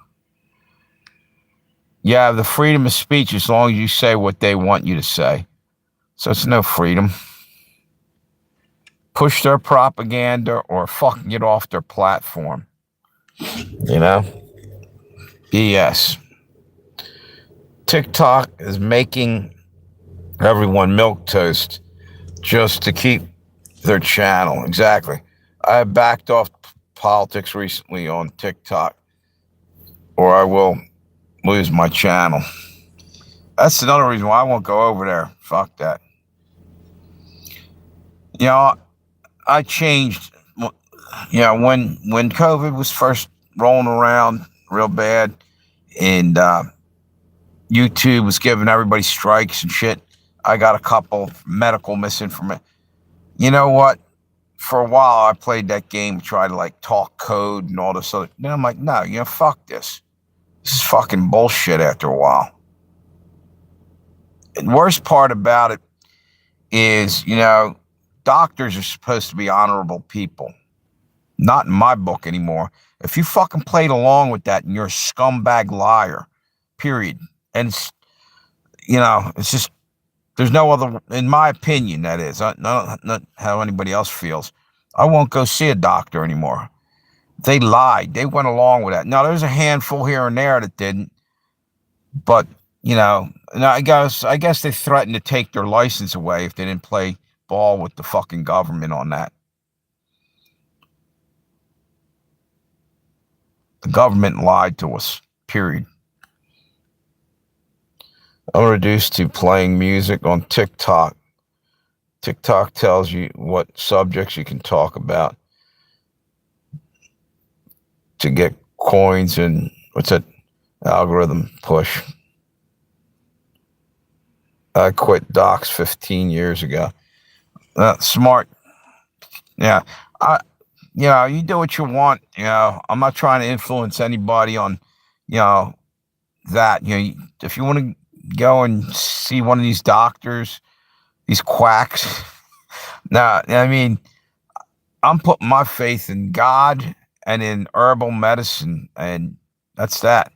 You have the freedom of speech as long as you say what they want you to say. So it's no freedom. Push their propaganda or fucking get off their platform. You know? BS. TikTok is making everyone milquetoast just to keep their channel. Exactly. I backed off politics recently on TikTok, or I will lose my channel. That's another reason why I won't go over there. Fuck that. You know, I changed. You know, when COVID was first rolling around real bad, and YouTube was giving everybody strikes and shit, I got a couple medical misinformation. You know what? For a while, I played that game, tried to like talk code and all this other. Then I'm like, no, you know, fuck this. This is fucking bullshit after a while. And worst part about it is, you know, doctors are supposed to be honorable people. Not in my book anymore. If you fucking played along with that and you're a scumbag liar, period. And it's, you know, it's just, there's no other, in my opinion, that is, not how anybody else feels. I won't go see a doctor anymore. They lied. They went along with that. Now, there's a handful here and there that didn't, but, you know, I guess they threatened to take their license away if they didn't play ball with the fucking government on that. The government lied to us, period. I'm reduced to playing music on TikTok. TikTok tells you what subjects you can talk about to get coins and what's that algorithm push. I quit Docs 15 years ago. Smart. Yeah. You know, you do what you want. You know, I'm not trying to influence anybody on, you know, that. You know, if you want to go and see one of these doctors, these quacks. Now, I mean, I'm putting my faith in God and in herbal medicine, and that's that.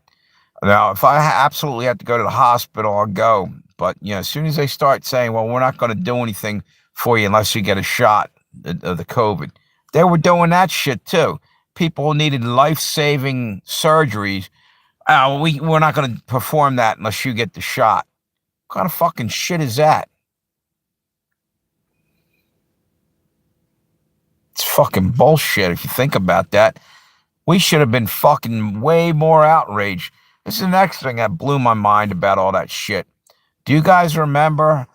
Now, if I absolutely have to go to the hospital, I'll go. But, you know, as soon as they start saying, well, we're not going to do anything for you unless you get a shot of the COVID, they were doing that shit too. People needed life-saving surgeries. We're not going to perform that unless you get the shot. What kind of fucking shit is that? It's fucking bullshit if you think about that. We should have been fucking way more outraged. This is the next thing that blew my mind about all that shit. Do you guys remember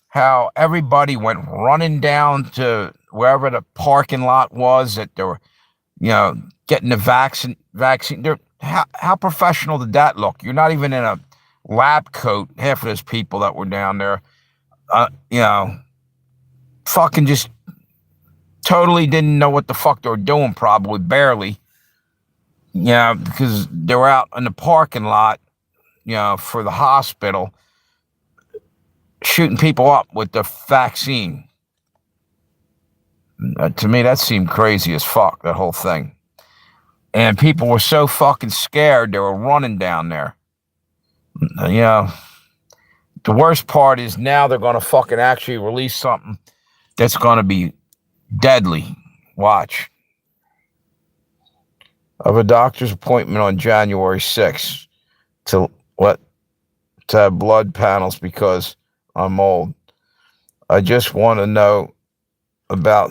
how everybody went running down to wherever the parking lot was that they were, you know, getting the vaccine? How professional did that look? You're not even in a lab coat. Half of those people that were down there, you know, fucking just totally didn't know what the fuck they were doing, probably, barely. Yeah, because they were out in the parking lot, you know, for the hospital, shooting people up with the vaccine. To me, that seemed crazy as fuck, that whole thing. And people were so fucking scared, they were running down there. You know, the worst part is now they're going to fucking actually release something that's going to be deadly. Watch. I have a doctor's appointment on January 6th to have blood panels because I'm old. I just want to know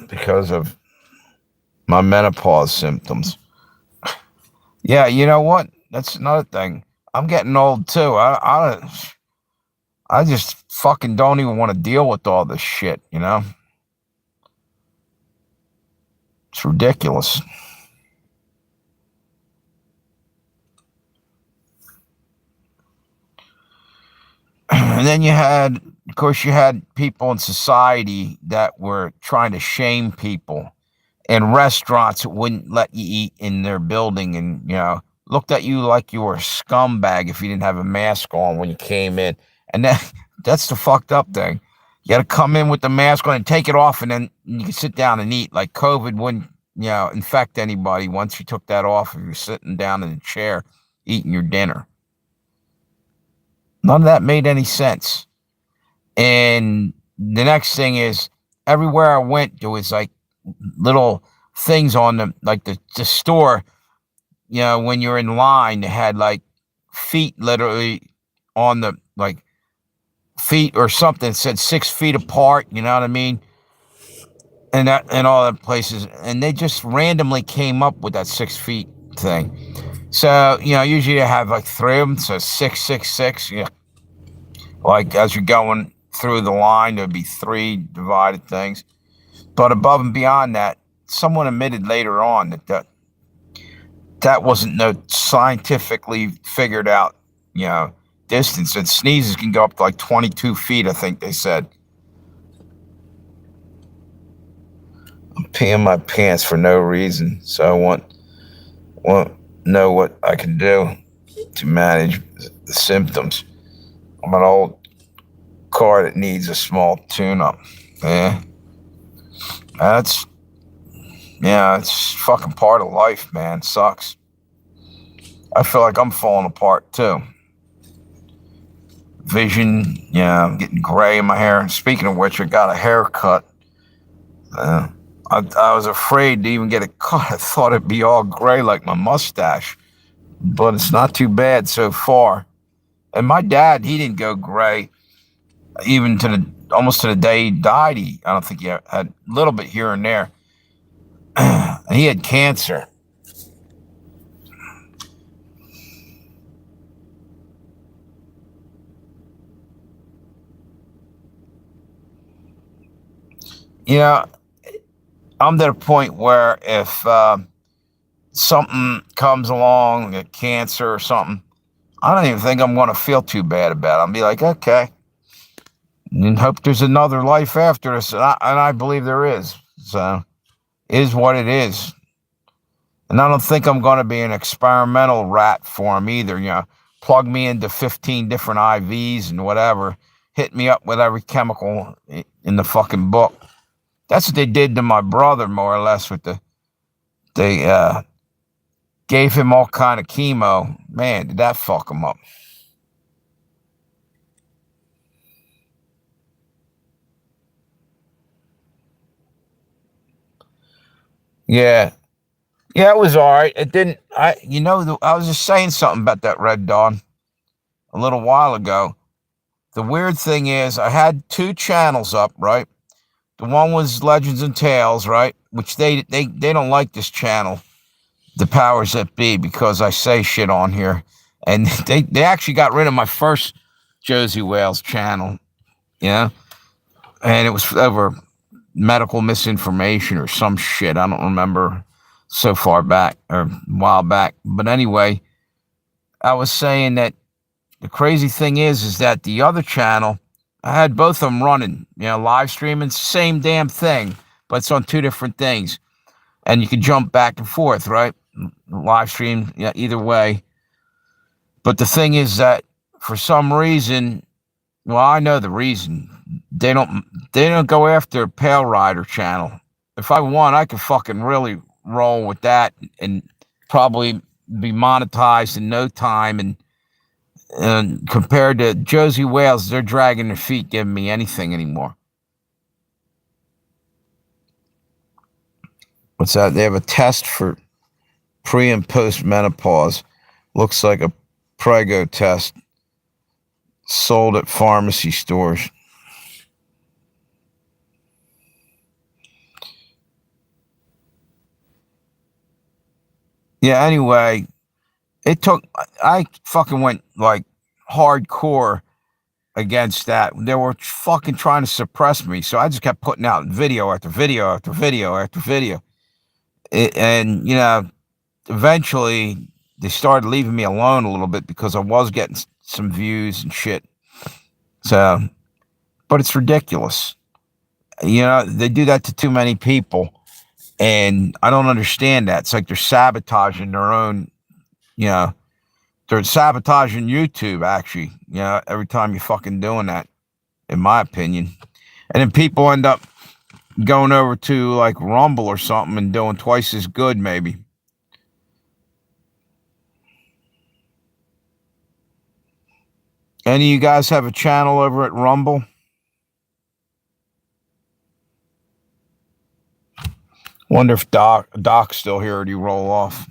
because of my menopause symptoms. Yeah, you know what? That's another thing. I'm getting old too. I just fucking don't even want to deal with all this shit, you know? It's ridiculous. And then of course, you had people in society that were trying to shame people and restaurants that wouldn't let you eat in their building, and looked at you like you were a scumbag if you didn't have a mask on when you came in. And that's the fucked up thing. You got to come in with the mask on and take it off, and then you can sit down and eat. Like COVID wouldn't infect anybody once you took that off if you're sitting down in a chair eating your dinner. None of that made any sense. And the next thing is, everywhere I went, there was like little things on the store. When you're in line, they had like feet literally on the feet or something that said 6 feet apart. You know what I mean? And all that places, and they just randomly came up with that 6 feet thing. So usually they have like 3 of them, so 666. Like as you're going through the line, there'd be 3 divided things. But above and beyond that, someone admitted later on that wasn't no scientifically figured out, distance. And sneezes can go up to like 22 feet, I think they said. I'm peeing my pants for no reason, so I want know what I can do to manage the symptoms. I'm an old car that needs a small tune-up. Yeah. It's fucking part of life, man. It sucks. I feel like I'm falling apart too. Vision, I'm getting gray in my hair. Speaking of which, I got a haircut. I was afraid to even get it cut. I thought it'd be all gray like my mustache, but it's not too bad so far. And my dad, he didn't go gray even almost to the day he died. I don't think he had a little bit here and there. He had cancer. I'm to the point where if something comes along, like cancer or something, I don't even think I'm going to feel too bad about it. I'll be like, okay, and hope there's another life after this. And I believe there is. So it is what it is. And I don't think I'm going to be an experimental rat for him either. Plug me into 15 different IVs and whatever. Hit me up with every chemical in the fucking book. That's what they did to my brother, more or less, they gave him all kind of chemo. Man, did that fuck him up. Yeah. Yeah, it was all right. It didn't, I was just saying something about that Red Dawn a little while ago. The weird thing is, I had 2 channels up, right? The one was Legends and Tales, right? Which they don't like this channel, the powers that be, because I say shit on here. And they actually got rid of my first Josey Wales channel, and it was over medical misinformation or some shit. I don't remember so far back or a while back. But anyway, I was saying that the crazy thing is that the other channel, I had both of them running, live streaming, same damn thing, but it's on 2 different things. And you can jump back and forth, right? Live stream, either way. But the thing is that for some reason, well, I know the reason. They don't go after Pale Rider channel. If I want, I could fucking really roll with that and probably be monetized in no time. And compared to Josey Wales, they're dragging their feet giving me anything anymore. What's that? They have a test for pre and post menopause. Looks like a Prego test sold at pharmacy stores. Yeah, anyway, I fucking went like hardcore against that. They were fucking trying to suppress me, so I just kept putting out video after video after video after video. And eventually they started leaving me alone a little bit because I was getting some views and shit. So, but it's ridiculous. They do that to too many people. And I don't understand that. It's like they're sabotaging their own, you know, they're sabotaging YouTube, actually, every time you're fucking doing that, in my opinion. And then people end up going over to like Rumble or something and doing twice as good, maybe. Any of you guys have a channel over at Rumble? Wonder if Doc's still here or do you roll off?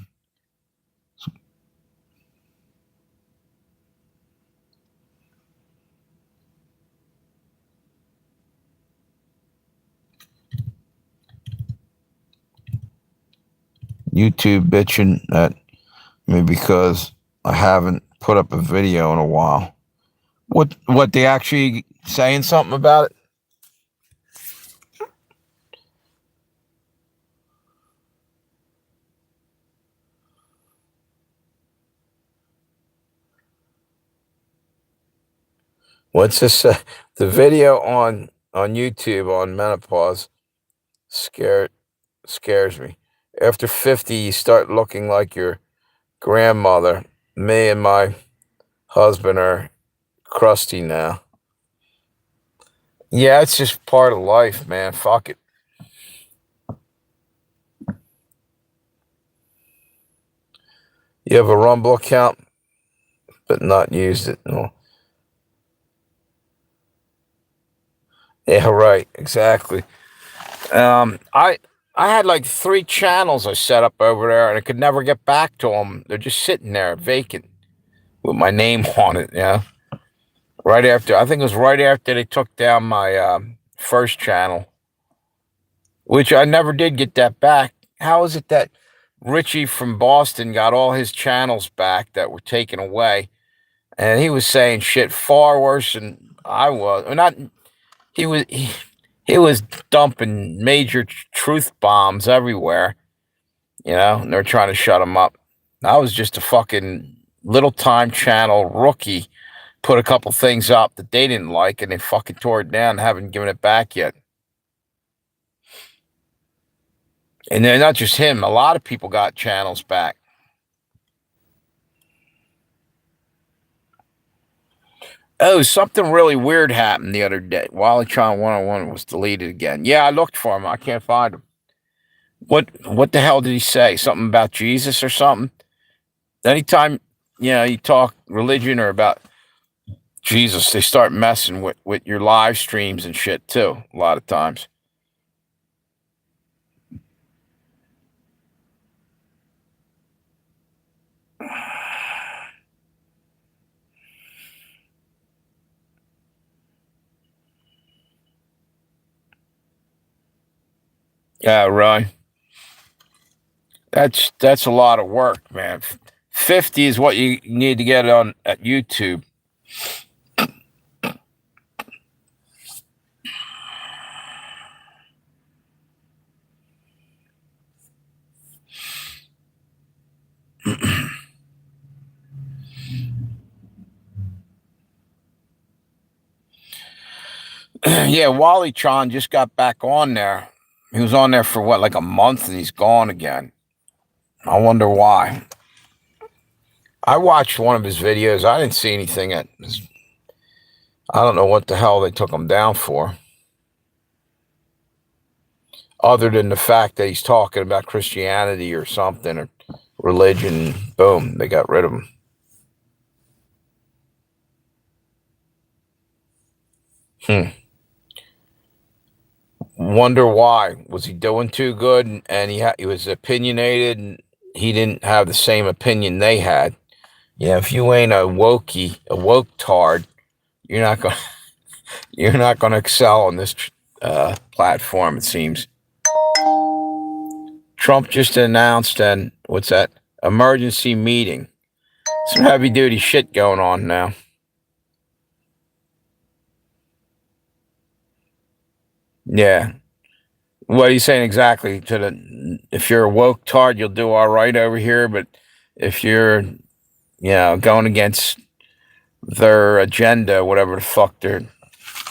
YouTube bitching at me because I haven't put up a video in a while. What they actually saying something about it? What's this? The video on YouTube on menopause scares me. After 50, you start looking like your grandmother. Me and my husband are crusty now. Yeah, it's just part of life, man. Fuck it. You have a Rumble account, but not used it. No. Yeah, right. Exactly. I had like 3 channels I set up over there, and I could never get back to them. They're just sitting there vacant with my name on it. Yeah. Right after, I think it was right after they took down my first channel, which I never did get that back. How is it that Richie from Boston got all his channels back that were taken away? And he was saying shit far worse than I was. Or not. He was dumping major truth bombs everywhere, and they're trying to shut him up. I was just a fucking little time channel rookie, put a couple things up that they didn't like, and they fucking tore it down and haven't given it back yet. And then not just him, a lot of people got channels back. Oh, something really weird happened the other day. WallyTron 101 was deleted again. Yeah, I looked for him. I can't find him. What the hell did he say? Something about Jesus or something? Anytime, you talk religion or about Jesus, they start messing with your live streams and shit too, a lot of times. Yeah, right. That's a lot of work, man. 50 is what you need to get on at YouTube. Yeah, WallyTron just got back on there. He was on there for what, like a month, and he's gone again. I wonder why. I watched one of his videos. I didn't see anything I don't know what the hell they took him down for. Other than the fact that he's talking about Christianity or something or religion. Boom, they got rid of him. Wonder why. Was he doing too good and he was opinionated and he didn't have the same opinion they had? Yeah, if you ain't a woke tard, you're not gonna excel on this platform, it seems. Trump just announced what's that? Emergency meeting. Some heavy duty shit going on now. Yeah. What are you saying exactly? If you're a woke tard, you'll do all right over here, but if you're going against their agenda, whatever the fuck they're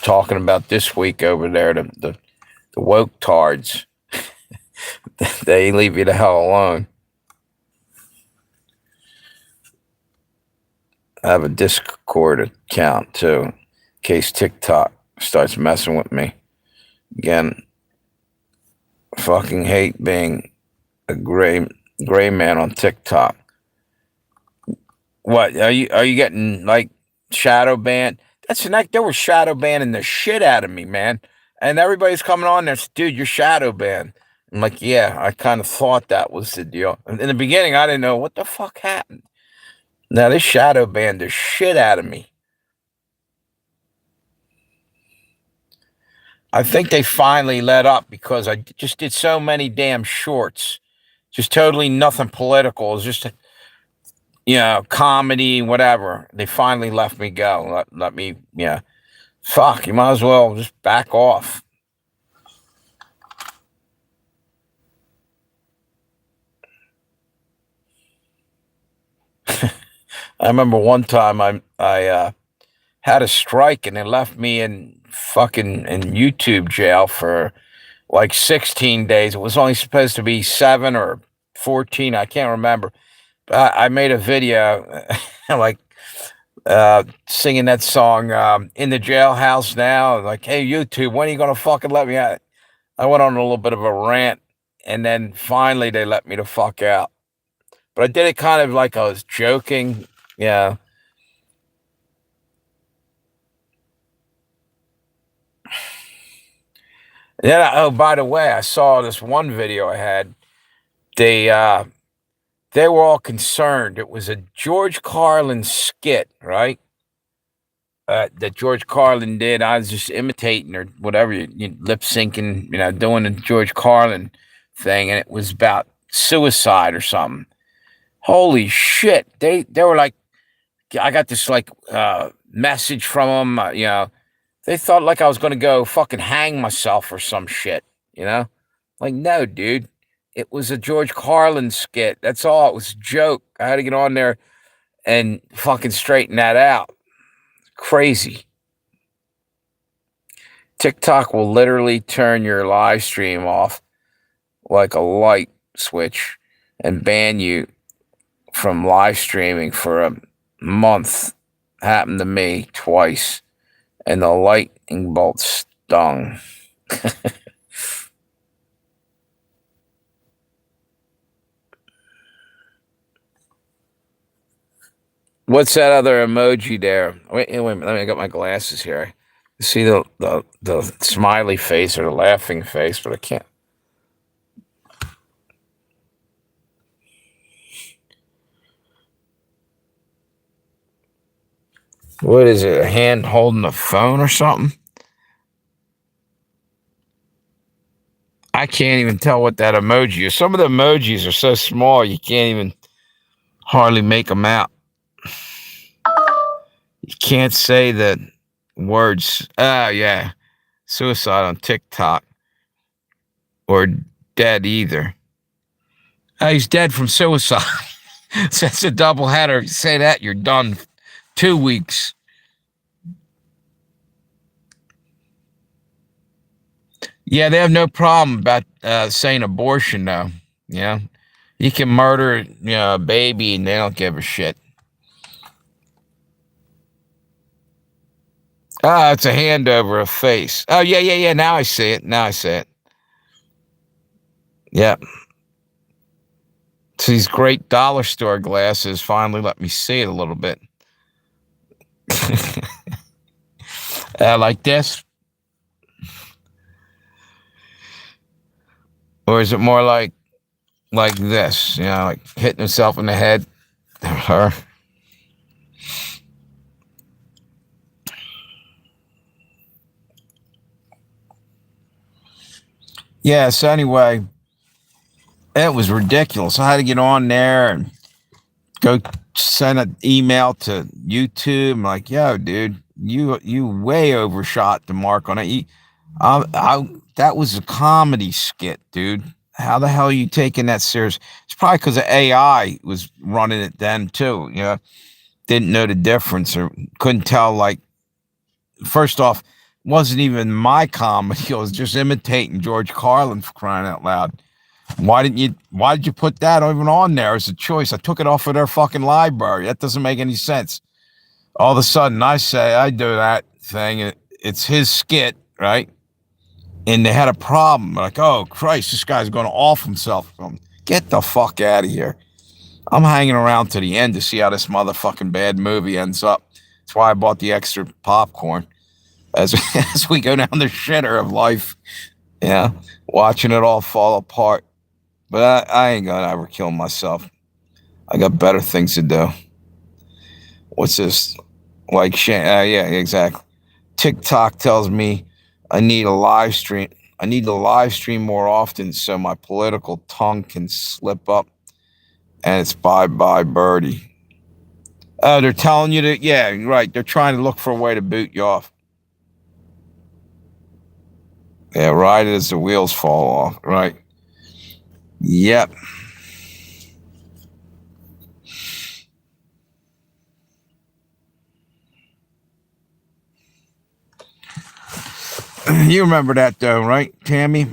talking about this week over there, the woke tards, They leave you the hell alone. I have a Discord account too, in case TikTok starts messing with me. Again, fucking hate being a gray man on TikTok. What are you getting like shadow banned? That's the night they were shadow banning the shit out of me, man. And everybody's coming on there, dude, you're shadow banned. I'm like, yeah, I kind of thought that was the deal. In the beginning, I didn't know what the fuck happened. Now they shadow banned the shit out of me. I think they finally let up because I just did so many damn shorts. Just totally nothing political. It was just, comedy, whatever. They finally let me go. Let me, fuck, you might as well just back off. I remember one time I had a strike and they left me in YouTube jail for like 16 days. It was only supposed to be 7 or 14. I can't remember. I made a video like singing that song in the jailhouse now. Like, hey, YouTube, when are you going to fucking let me out? I went on a little bit of a rant and then finally they let me the fuck out. But I did it kind of like I was joking. Yeah. Then, oh, by the way, I saw this one video I had. They were all concerned. It was a George Carlin skit, right? That George Carlin did. I was just imitating or whatever, you lip syncing, doing the George Carlin thing, and it was about suicide or something. Holy shit! They were like, I got this like message from them. They thought like I was gonna go fucking hang myself or some shit. Like, no, dude. It was a George Carlin skit. That's all. It was a joke. I had to get on there and fucking straighten that out. Crazy. TikTok will literally turn your live stream off like a light switch and ban you from live streaming for a month. Happened to me twice, and the lightning bolt stung. What's that other emoji there? Wait a minute. Let me get my glasses here. You see the smiley face or the laughing face, but I can't. What is it? A hand holding a phone or something? I can't even tell what that emoji is. Some of the emojis are so small you can't even hardly make them out. You can't say the words. Yeah. Suicide on TikTok. Or dead either. He's dead from suicide. So that's a double header. You say that, you're done. 2 weeks. Yeah, they have no problem about saying abortion, though. You can murder a baby and they don't give a shit. It's a hand over a face. Oh, yeah. Now I see it. Yep. So these great dollar store glasses finally let me see it a little bit. Like this? Or is it more like this? Like hitting himself in the head? Her. Yeah, so anyway, it was ridiculous. I had to get on there and go send an email to YouTube. I'm like, yo, dude, you way overshot the mark on it. That was a comedy skit, dude. How the hell are you taking that serious? It's probably because the AI was running it then too. Didn't know the difference or couldn't tell. Like, first off, wasn't even my comedy. I was just imitating George Carlin, for crying out loud. Why did you put that even on there as a choice? I took it off of their fucking library. That doesn't make any sense. All of a sudden, I say I do that thing. It's his skit, right? And they had a problem. Like, oh, Christ, this guy's going to off himself. Get the fuck out of here. I'm hanging around to the end to see how this motherfucking bad movie ends up. That's why I bought the extra popcorn as we go down the shitter of life. Yeah, watching it all fall apart. But I ain't going to ever kill myself. I got better things to do. What's this? Like, yeah, exactly. TikTok tells me I need a live stream. I need to live stream more often so my political tongue can slip up. And it's bye-bye birdie. Oh, they're telling you that, yeah, right. They're trying to look for a way to boot you off. Yeah, right as the wheels fall off, right? Yep. You remember that though, right, Tammy?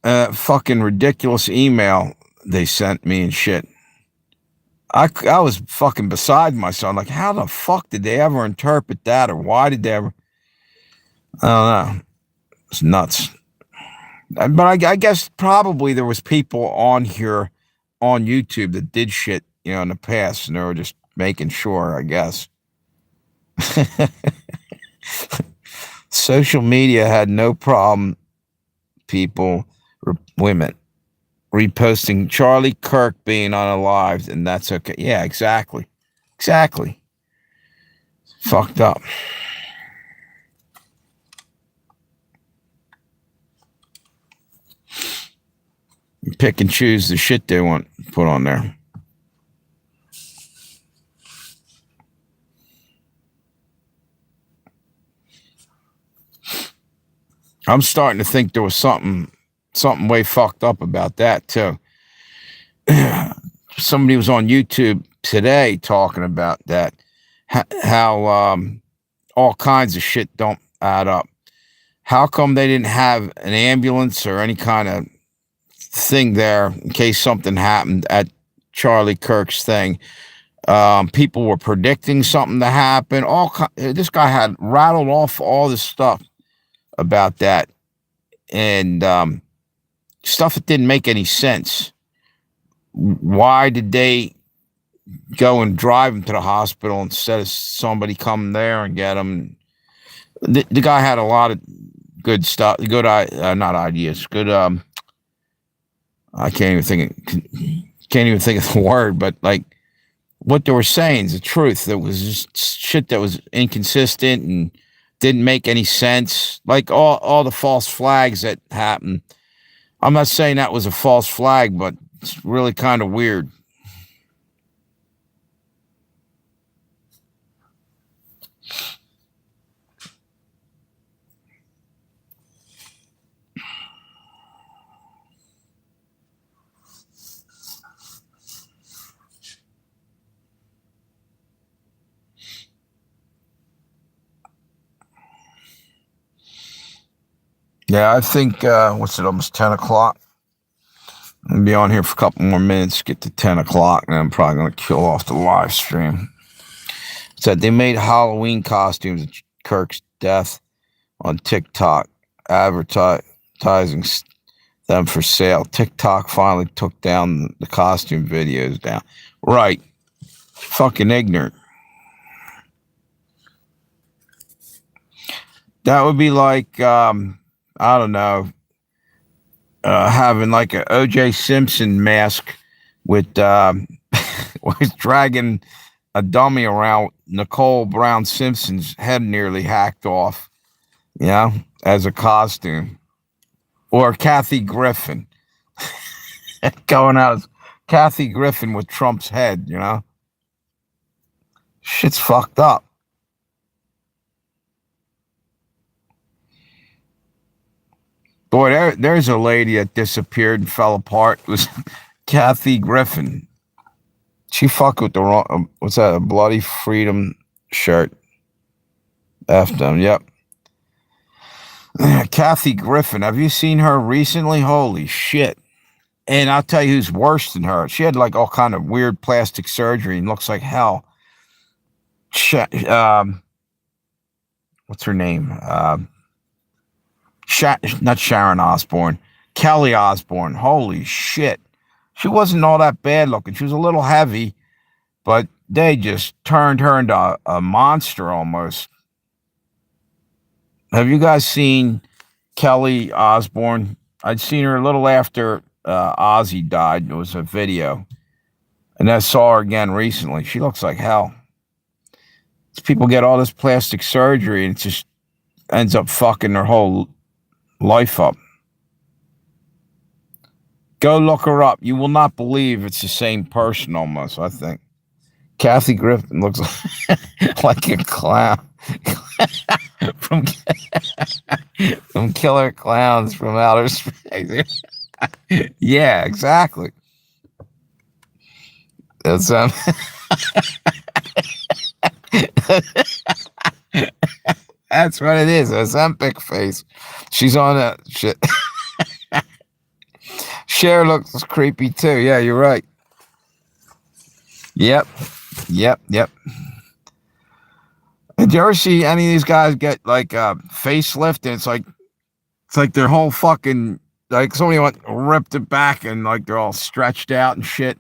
Fucking ridiculous email they sent me and shit. I was fucking beside myself. Like, how the fuck did they ever interpret that, or why did they ever? I don't know. It's nuts. But I guess probably there was people on here on YouTube that did shit, in the past, and they were just making sure, I guess. Social media had no problem, women, reposting Charlie Kirk being unalived, and that's okay. Yeah, exactly. Exactly. Fucked up. Pick and choose the shit they want to put on there. I'm starting to think there was something way fucked up about that too. Somebody was on YouTube today talking about that, how all kinds of shit don't add up. How come they didn't have an ambulance or any kind of thing there in case something happened at Charlie Kirk's thing? People were predicting something to happen. This guy had rattled off all this stuff about that, and stuff that didn't make any sense. Why did they go and drive him to the hospital instead of somebody coming there and get him? The guy had a lot of good stuff, good not ideas, good. I can't even think of the word, but like what they were saying is the truth. There was just shit that was inconsistent and didn't make any sense. Like all the false flags that happened. I'm not saying that was a false flag, but it's really kind of weird. Yeah, I think, almost 10 o'clock? I'm going to be on here for a couple more minutes, get to 10 o'clock, and I'm probably going to kill off the live stream. Said they made Halloween costumes of Kirk's death on TikTok, advertising them for sale. TikTok finally took down the costume videos down. Right. Fucking ignorant. That would be like, I don't know, having like a O.J. Simpson mask with was dragging a dummy around Nicole Brown Simpson's head nearly hacked off, as a costume. Or Kathy Griffin going out as Kathy Griffin with Trump's head, Shit's fucked up. Boy, there's a lady that disappeared and fell apart. It was Kathy Griffin. She fucked with the wrong, what's that, a Bloody Freedom shirt. F them, yep. Kathy Griffin, have you seen her recently? Holy shit. And I'll tell you who's worse than her. She had like all kind of weird plastic surgery and looks like hell. What's her name? Not Sharon Osbourne. Kelly Osbourne. Holy shit. She wasn't all that bad looking. She was a little heavy, but they just turned her into a monster almost. Have you guys seen Kelly Osbourne? I'd seen her a little after Ozzy died. It was a video. And I saw her again recently. She looks like hell. People get all this plastic surgery and it just ends up fucking their whole life up. Go look her up. You will not believe it's the same person almost, I think. Kathy Griffin looks like a clown. from Killer Clowns from Outer Space. Yeah, exactly. That's that's what it is. A Zempic face. She's on that shit. Cher looks creepy too. Yeah, you're right. Yep. Did you ever see any of these guys get like facelift and it's like their whole fucking like somebody ripped it back and like they're all stretched out and shit.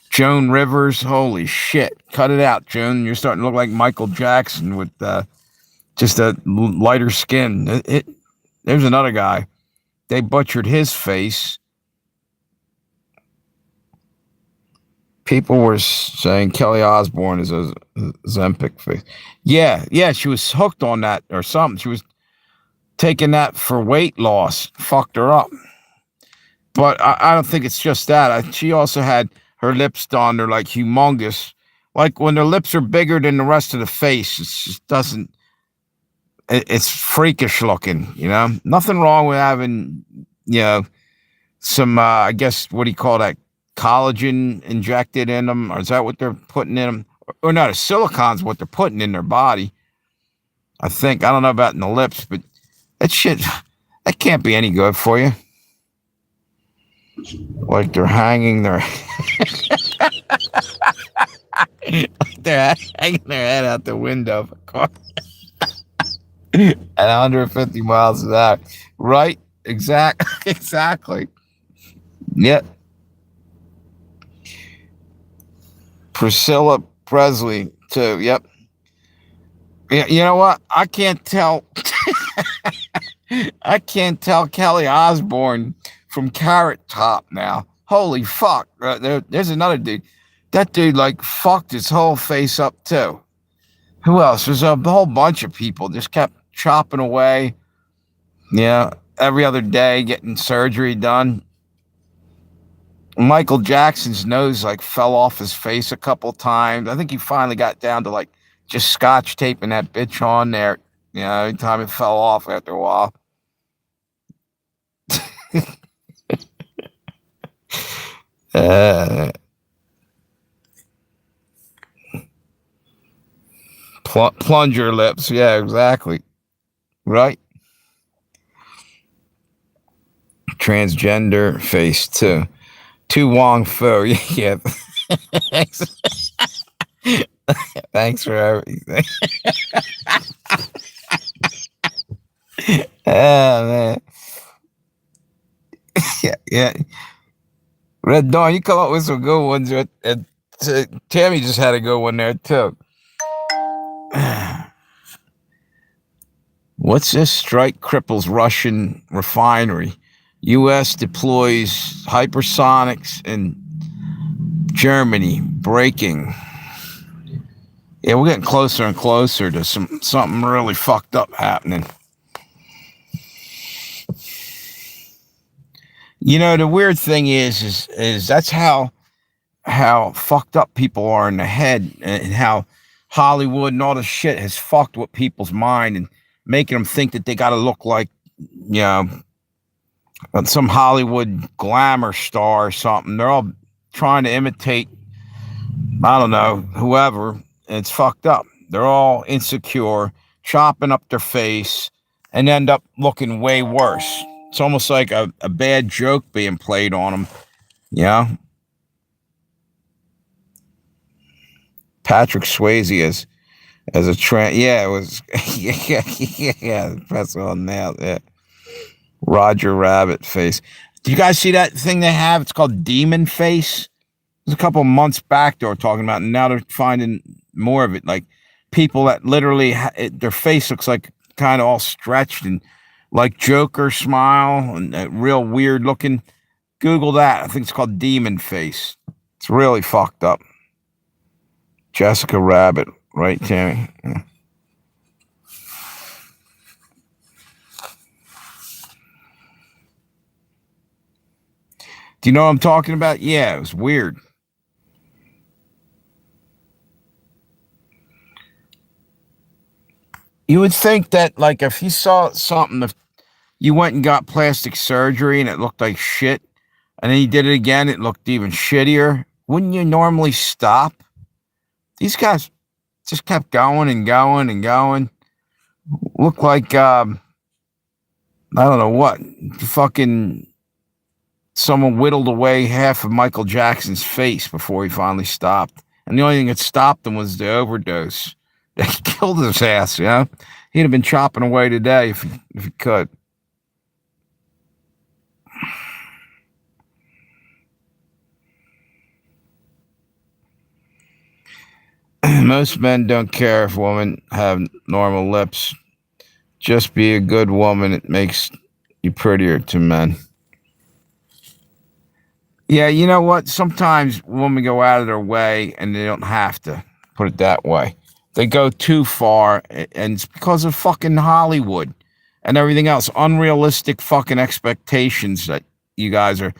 Joan Rivers, holy shit. Cut it out, Joan. You're starting to look like Michael Jackson with just a lighter skin. There's another guy. They butchered his face. People were saying Kelly Osbourne is a Zempic face. Yeah, she was hooked on that or something. She was taking that for weight loss. Fucked her up. But I don't think it's just that. She also had her lips done. They're like humongous. Like when their lips are bigger than the rest of the face, it just doesn't. It's freakish looking, you know. Nothing wrong with having, you know, some. I guess what do you call that? Collagen injected in them, or is that what they're putting in them? Or not? A silicon's what they're putting in their body. I think. I don't know about in the lips, but that shit, that can't be any good for you. Like they're hanging their they're hanging their head out the window of a car at 150 miles an hour. Right? Exactly. Yep. Priscilla Presley too. Yep. Yeah, you know what? I can't tell. I can't tell Kelly Osbourne from Carrot Top now. Holy fuck. There's another dude. That dude like fucked his whole face up too. Who else? There's a whole bunch of people just kept chopping away. Yeah, every other day getting surgery done. Michael Jackson's nose like fell off his face a couple times. I think he finally got down to like just scotch taping that bitch on there. You know, every time it fell off after a while. Plunger lips. Yeah, exactly. Right. Transgender face too. Tu Wong Fu. Yeah. Thanks for everything. Oh man. Yeah. Red Dawn, you come up with some good ones. And Tammy just had a good one there too. What's this? Strike cripples Russian refinery. U.S. deploys hypersonics in Germany. Breaking. Yeah, we're getting closer and closer to something really fucked up happening. You know, the weird thing is that's how fucked up people are in the head, and how Hollywood and all this shit has fucked with people's mind and making them think that they got to look like, you know, some Hollywood glamour star or something. They're all trying to imitate, I don't know, whoever, and it's fucked up. They're all insecure, chopping up their face, and end up looking way worse. It's almost like a bad joke being played on them. Yeah. Patrick Swayze as a trans. Yeah, it was. Yeah. That's all now. Yeah. Roger Rabbit face. Do you guys see that thing they have? It's called Demon Face. It was a couple months back they were talking about, and now they're finding more of it. Like people that literally their face looks like kind of all stretched and like Joker smile and real weird looking. Google that. I think it's called Demon Face. It's really fucked up. Jessica Rabbit, right, Tammy? Yeah. Do you know what I'm talking about? Yeah, it was weird. You would think that, like, if you saw something, if you went and got plastic surgery and it looked like shit, and then you did it again, it looked even shittier, wouldn't you normally stop? These guys just kept going and going and going. Looked like, I don't know what, fucking someone whittled away half of Michael Jackson's face before he finally stopped. And the only thing that stopped him was the overdose. They killed his ass, you know? He'd have been chopping away today if he could. Most men don't care if women have normal lips. Just be a good woman. It makes you prettier to men. Yeah, you know what? Sometimes women go out of their way and they don't have to put it that way. They go too far, and it's because of fucking Hollywood and everything else. Unrealistic fucking expectations that you guys are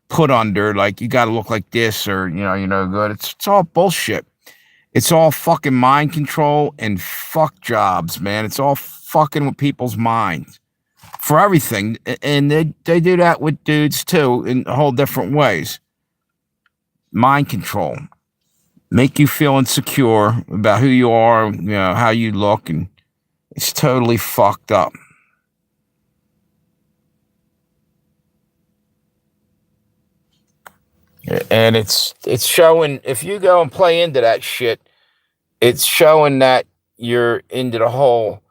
put under. Like, you got to look like this or, you're no good. It's all bullshit. It's all fucking mind control and fuck jobs, man. It's all fucking with people's minds for everything. And they do that with dudes too in whole different ways. Mind control. Make you feel insecure about who you are, how you look, and it's totally fucked up. And it's showing if you go and play into that shit, it's showing that you're into the whole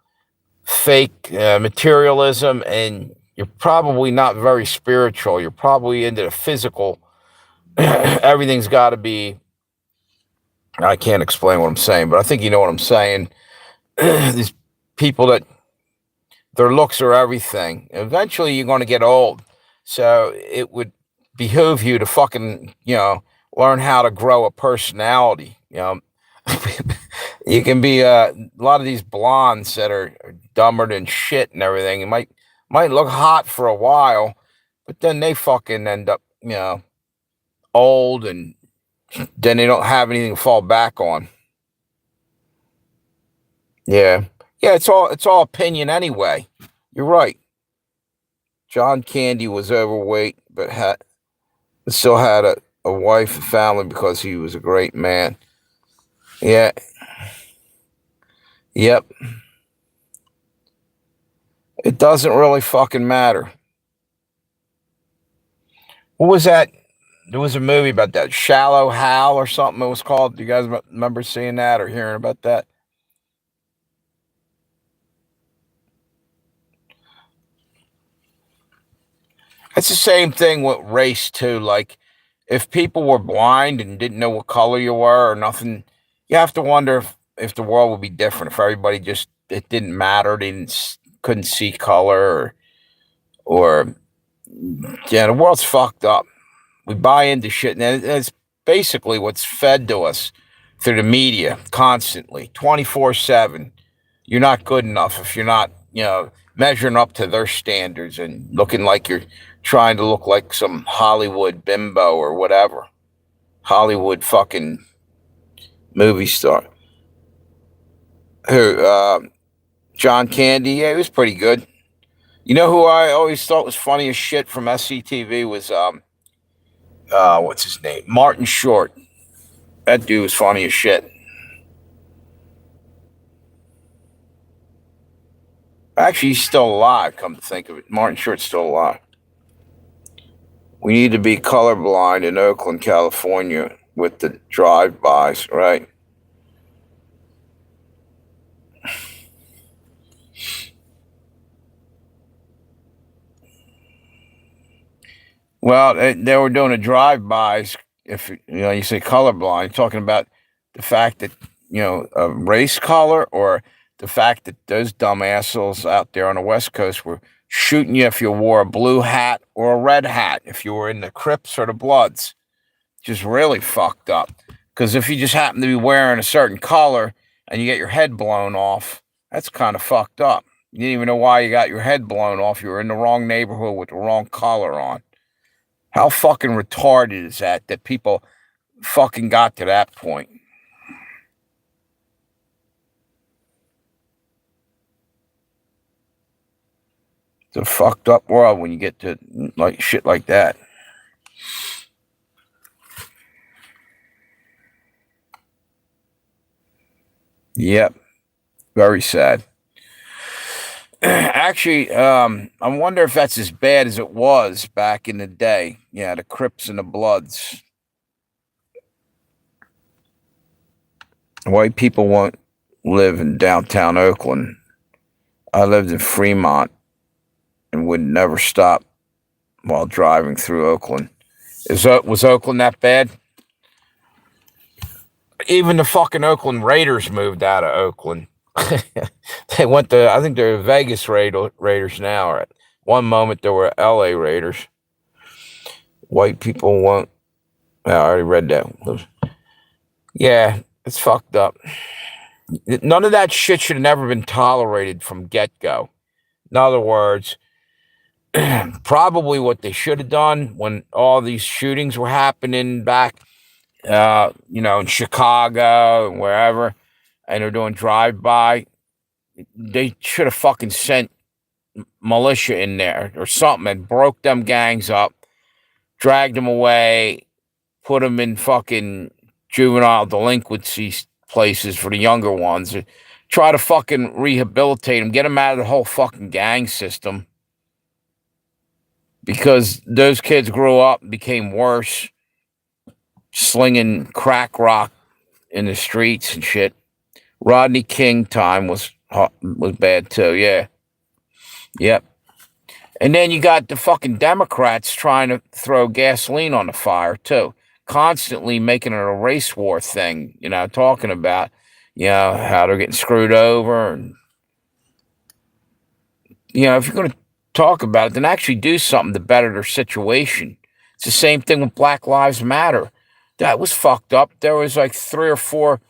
fake materialism, and you're probably not very spiritual. You're probably into the physical. Everything's got to be. I can't explain what I'm saying, but I think you know what I'm saying. These people that their looks are everything. Eventually, you're going to get old, so it would behoove you to fucking learn how to grow a personality. You can be a lot of these blondes that are dumber than shit and everything. It might look hot for a while, but then they fucking end up old, and then they don't have anything to fall back on. Yeah, yeah. It's all opinion anyway. You're right. John Candy was overweight, but still had a wife and family because he was a great man. Yeah. Yep. It doesn't really fucking matter. What was that? There was a movie about that, Shallow Hal or something it was called. Do you guys remember seeing that or hearing about that? It's the same thing with race too. Like, if people were blind and didn't know what color you were or nothing, you have to wonder if the world would be different. If everybody just it didn't matter, they couldn't see color, or yeah, the world's fucked up. We buy into shit, and it's basically what's fed to us through the media constantly, 24/7. You're not good enough if you're not, measuring up to their standards and looking like you're trying to look like some Hollywood bimbo or whatever. Hollywood fucking movie star. Who, John Candy? Yeah, he was pretty good. You know who I always thought was funny as shit from SCTV was, what's his name? Martin Short. That dude was funny as shit. Actually, he's still alive, come to think of it. Martin Short's still alive. We need to be colorblind in Oakland, California with the drive-bys, right? Well, they were doing a drive-bys. If you say colorblind, you're talking about the fact that race color, or the fact that those dumb assholes out there on the West Coast were shooting you if you wore a blue hat or a red hat, if you were in the Crips or the Bloods. Just really fucked up. Because if you just happen to be wearing a certain color and you get your head blown off, that's kind of fucked up. You didn't even know why you got your head blown off. You were in the wrong neighborhood with the wrong color on. How fucking retarded is that people fucking got to that point? It's a fucked up world when you get to like shit like that. Yep. Very sad. Actually, I wonder if that's as bad as it was back in the day. Yeah, the Crips and the Bloods. White people won't live in downtown Oakland. I lived in Fremont and would never stop while driving through Oakland. Was Oakland that bad? Even the fucking Oakland Raiders moved out of Oakland. They went to, I think they're Vegas Raiders now. At one moment, there were LA Raiders. White people won't. I already read that. Yeah, it's fucked up. None of that shit should have never been tolerated from get-go. In other words, probably what they should have done when all these shootings were happening back, in Chicago and wherever, and they're doing drive-by, they should have fucking sent militia in there or something and broke them gangs up, dragged them away, put them in fucking juvenile delinquency places for the younger ones, try to fucking rehabilitate them, get them out of the whole fucking gang system, because those kids grew up and became worse, slinging crack rock in the streets and shit. Rodney King time was bad too. Yeah. Yep. And then you got the fucking Democrats trying to throw gasoline on the fire too, constantly making it a race war thing, talking about, how they're getting screwed over. And, if you're going to talk about it, then actually do something to better their situation. It's the same thing with Black Lives Matter. That was fucked up. There was like 3 or 4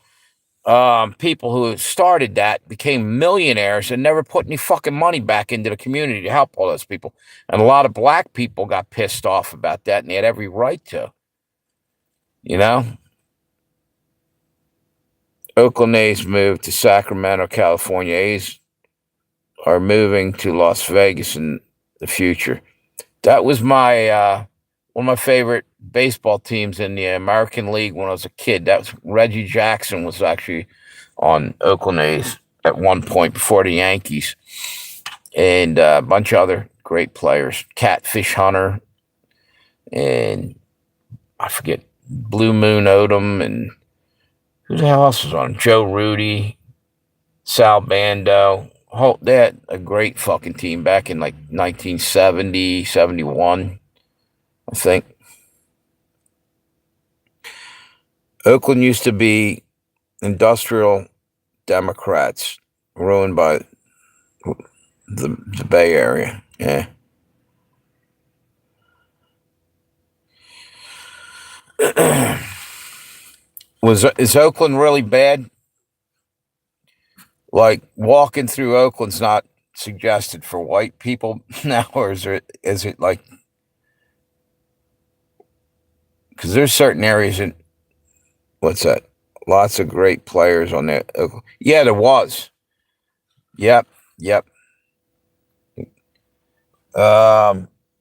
people who started that, became millionaires, and never put any fucking money back into the community to help all those people. And a lot of black people got pissed off about that, and they had every right to. Oakland A's moved to Sacramento, California. A's are moving to Las Vegas in the future. That was my one of my favorite baseball teams in the American League when I was a kid. That was Reggie Jackson was actually on Oakland A's at one point before the Yankees, and a bunch of other great players. Catfish Hunter, and I forget, Blue Moon Odom, and who the hell else was on? Joe Rudy, Sal Bando. They had a great fucking team back in like 1970, 71, I think. Oakland used to be industrial Democrats, ruined by the Bay Area. Yeah. Is Oakland really bad? Like, walking through Oakland's not suggested for white people now, or is it like, because there's certain areas in, what's that? Lots of great players on there. Yeah, there was. Yep.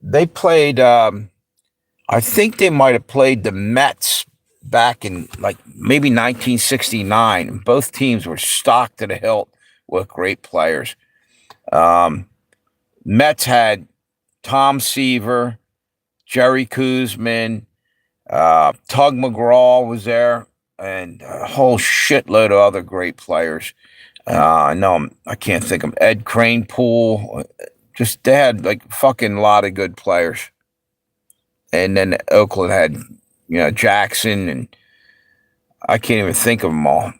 They played, I think they might have played the Mets back in like maybe 1969. Both teams were stocked to the hilt with great players. Mets had Tom Seaver, Jerry Kuzman, Tug McGraw was there, and a whole shitload of other great players. I can't think of Ed Cranepool. Just they had like fucking lot of good players. And then Oakland had, Jackson, and I can't even think of them all.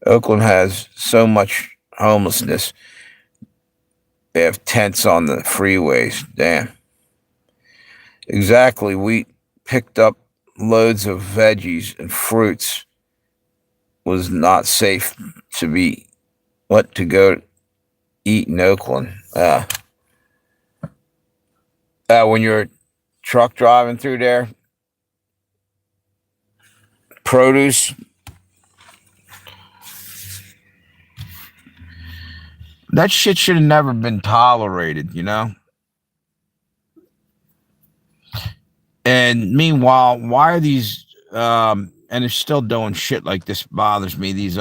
Oakland has so much homelessness. They have tents on the freeways. Damn. Exactly. We picked up loads of veggies and fruits. Was not safe to go eat in Oakland. When you're truck driving through there, produce. That shit should have never been tolerated, And meanwhile, why are these and they're still doing shit like this bothers me. These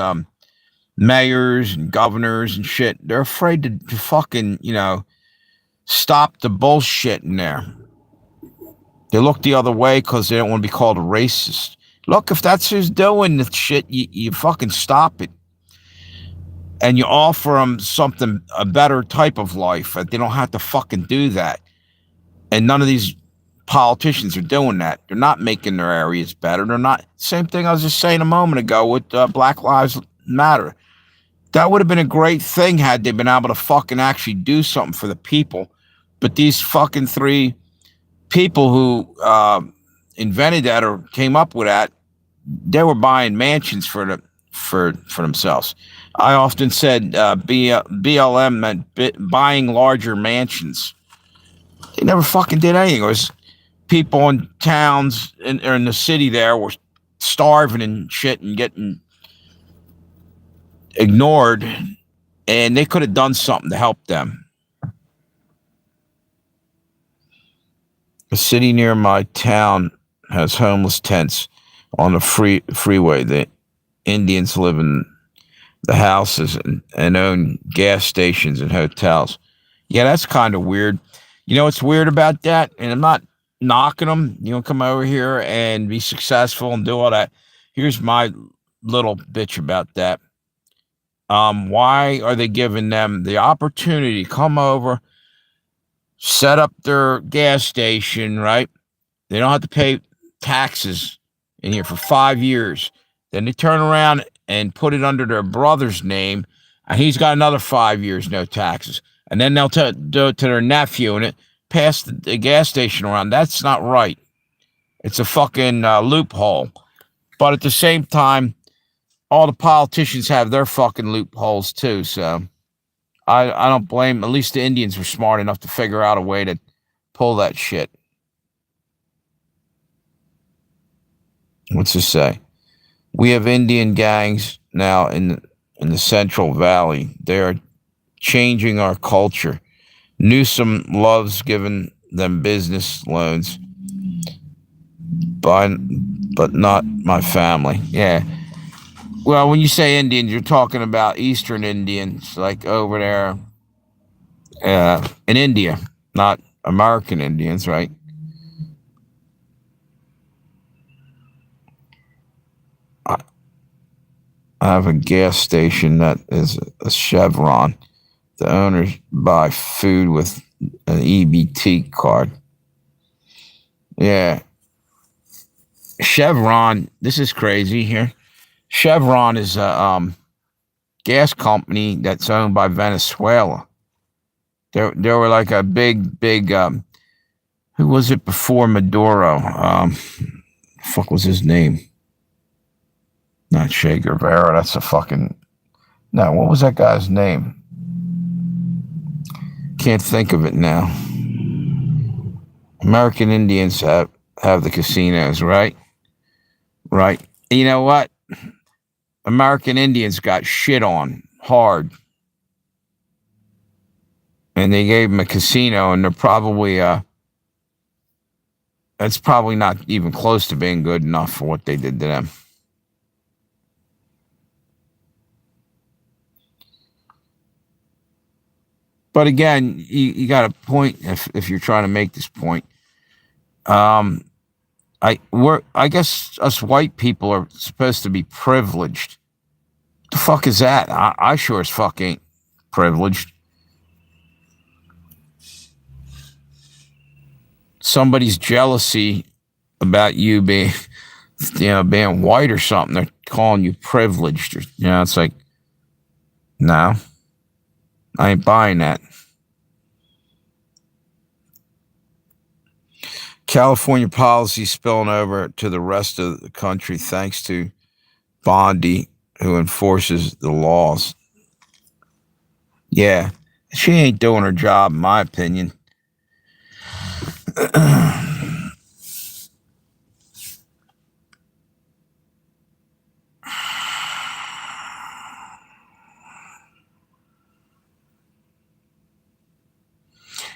mayors and governors and shit, they're afraid to fucking, stop the bullshit in there. They look the other way because they don't want to be called a racist. Look, if that's who's doing the shit, you fucking stop it. And you offer them a better type of life. They don't have to fucking do that. And none of these politicians are doing that. They're not making their areas better. They're not. Same thing I was just saying a moment ago with Black Lives Matter. That would have been a great thing had they been able to fucking actually do something for the people. But these fucking three people who invented that or came up with that, they were buying mansions for themselves. I often said BLM meant buying larger mansions. They never fucking did anything. It was people in towns or in the city there were starving and shit and getting ignored, and they could have done something to help them. A city near my town has homeless tents on the freeway. The Indians live in the houses and own gas stations and hotels. Yeah, that's kind of weird. You know what's weird about that? And I'm not knocking them. Come over here and be successful and do all that. Here's my little bitch about that. Why are they giving them the opportunity to come over, set up their gas station, right? They don't have to pay taxes in here for 5 years. Then they turn around and put it under their brother's name, and he's got another 5 years, no taxes. And then they'll do it to their nephew and pass the gas station around. That's not right. It's a fucking loophole. But at the same time, all the politicians have their fucking loopholes too. So I don't blame. At least the Indians were smart enough to figure out a way to pull that shit. What's this say? We have Indian gangs now in the Central Valley. They are changing our culture. Newsom loves giving them business loans, but not my family. Yeah. Well, when you say Indians, you're talking about Eastern Indians, like over there in India, not American Indians, right? I have a gas station that is a Chevron. The owners buy food with an EBT card. Yeah. Chevron, this is crazy here. Chevron is a gas company that's owned by Venezuela. They were like a big, who was it before Maduro? Fuck was his name? Not Che Guevara. That's a fucking... No, what was that guy's name? Can't think of it now. American Indians have the casinos, right? Right. You know what? American Indians got shit on hard. And they gave them a casino, and they're probably... that's probably not even close to being good enough for what they did to them. But again, you got a point if you're trying to make this point. I guess us white people are supposed to be privileged. The fuck is that? I sure as fuck ain't privileged. Somebody's jealousy about you being, being white or something, they're calling you privileged. It's like, no, I ain't buying that. California policy spilling over to the rest of the country thanks to Bondi, who enforces the laws. Yeah, she ain't doing her job, in my opinion.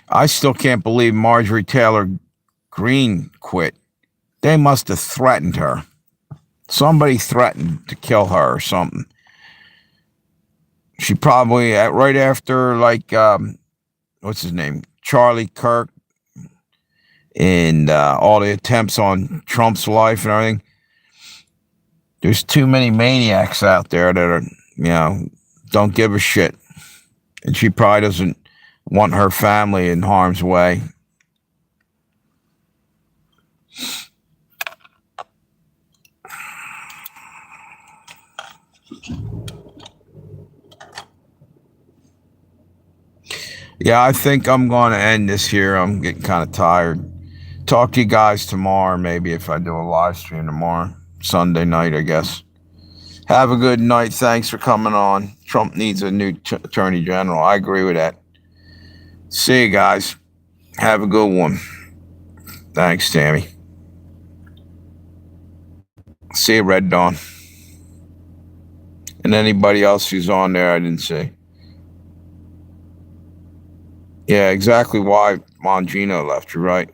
I still can't believe Marjorie Taylor Greene quit. They must have threatened her. Somebody threatened to kill her or something. She probably, right after, like, what's his name? Charlie Kirk and all the attempts on Trump's life and everything. There's too many maniacs out there that are, don't give a shit. And she probably doesn't want her family in harm's way. Yeah, I think I'm going to end this here. I'm getting kind of tired. Talk to you guys tomorrow, maybe if I do a live stream tomorrow. Sunday night, I guess. Have a good night. Thanks for coming on. Trump needs a new attorney general. I agree with that. See you guys. Have a good one. Thanks, Tammy. See you, Red Dawn. And anybody else who's on there I didn't see. Yeah, exactly why Mongino left. You're right.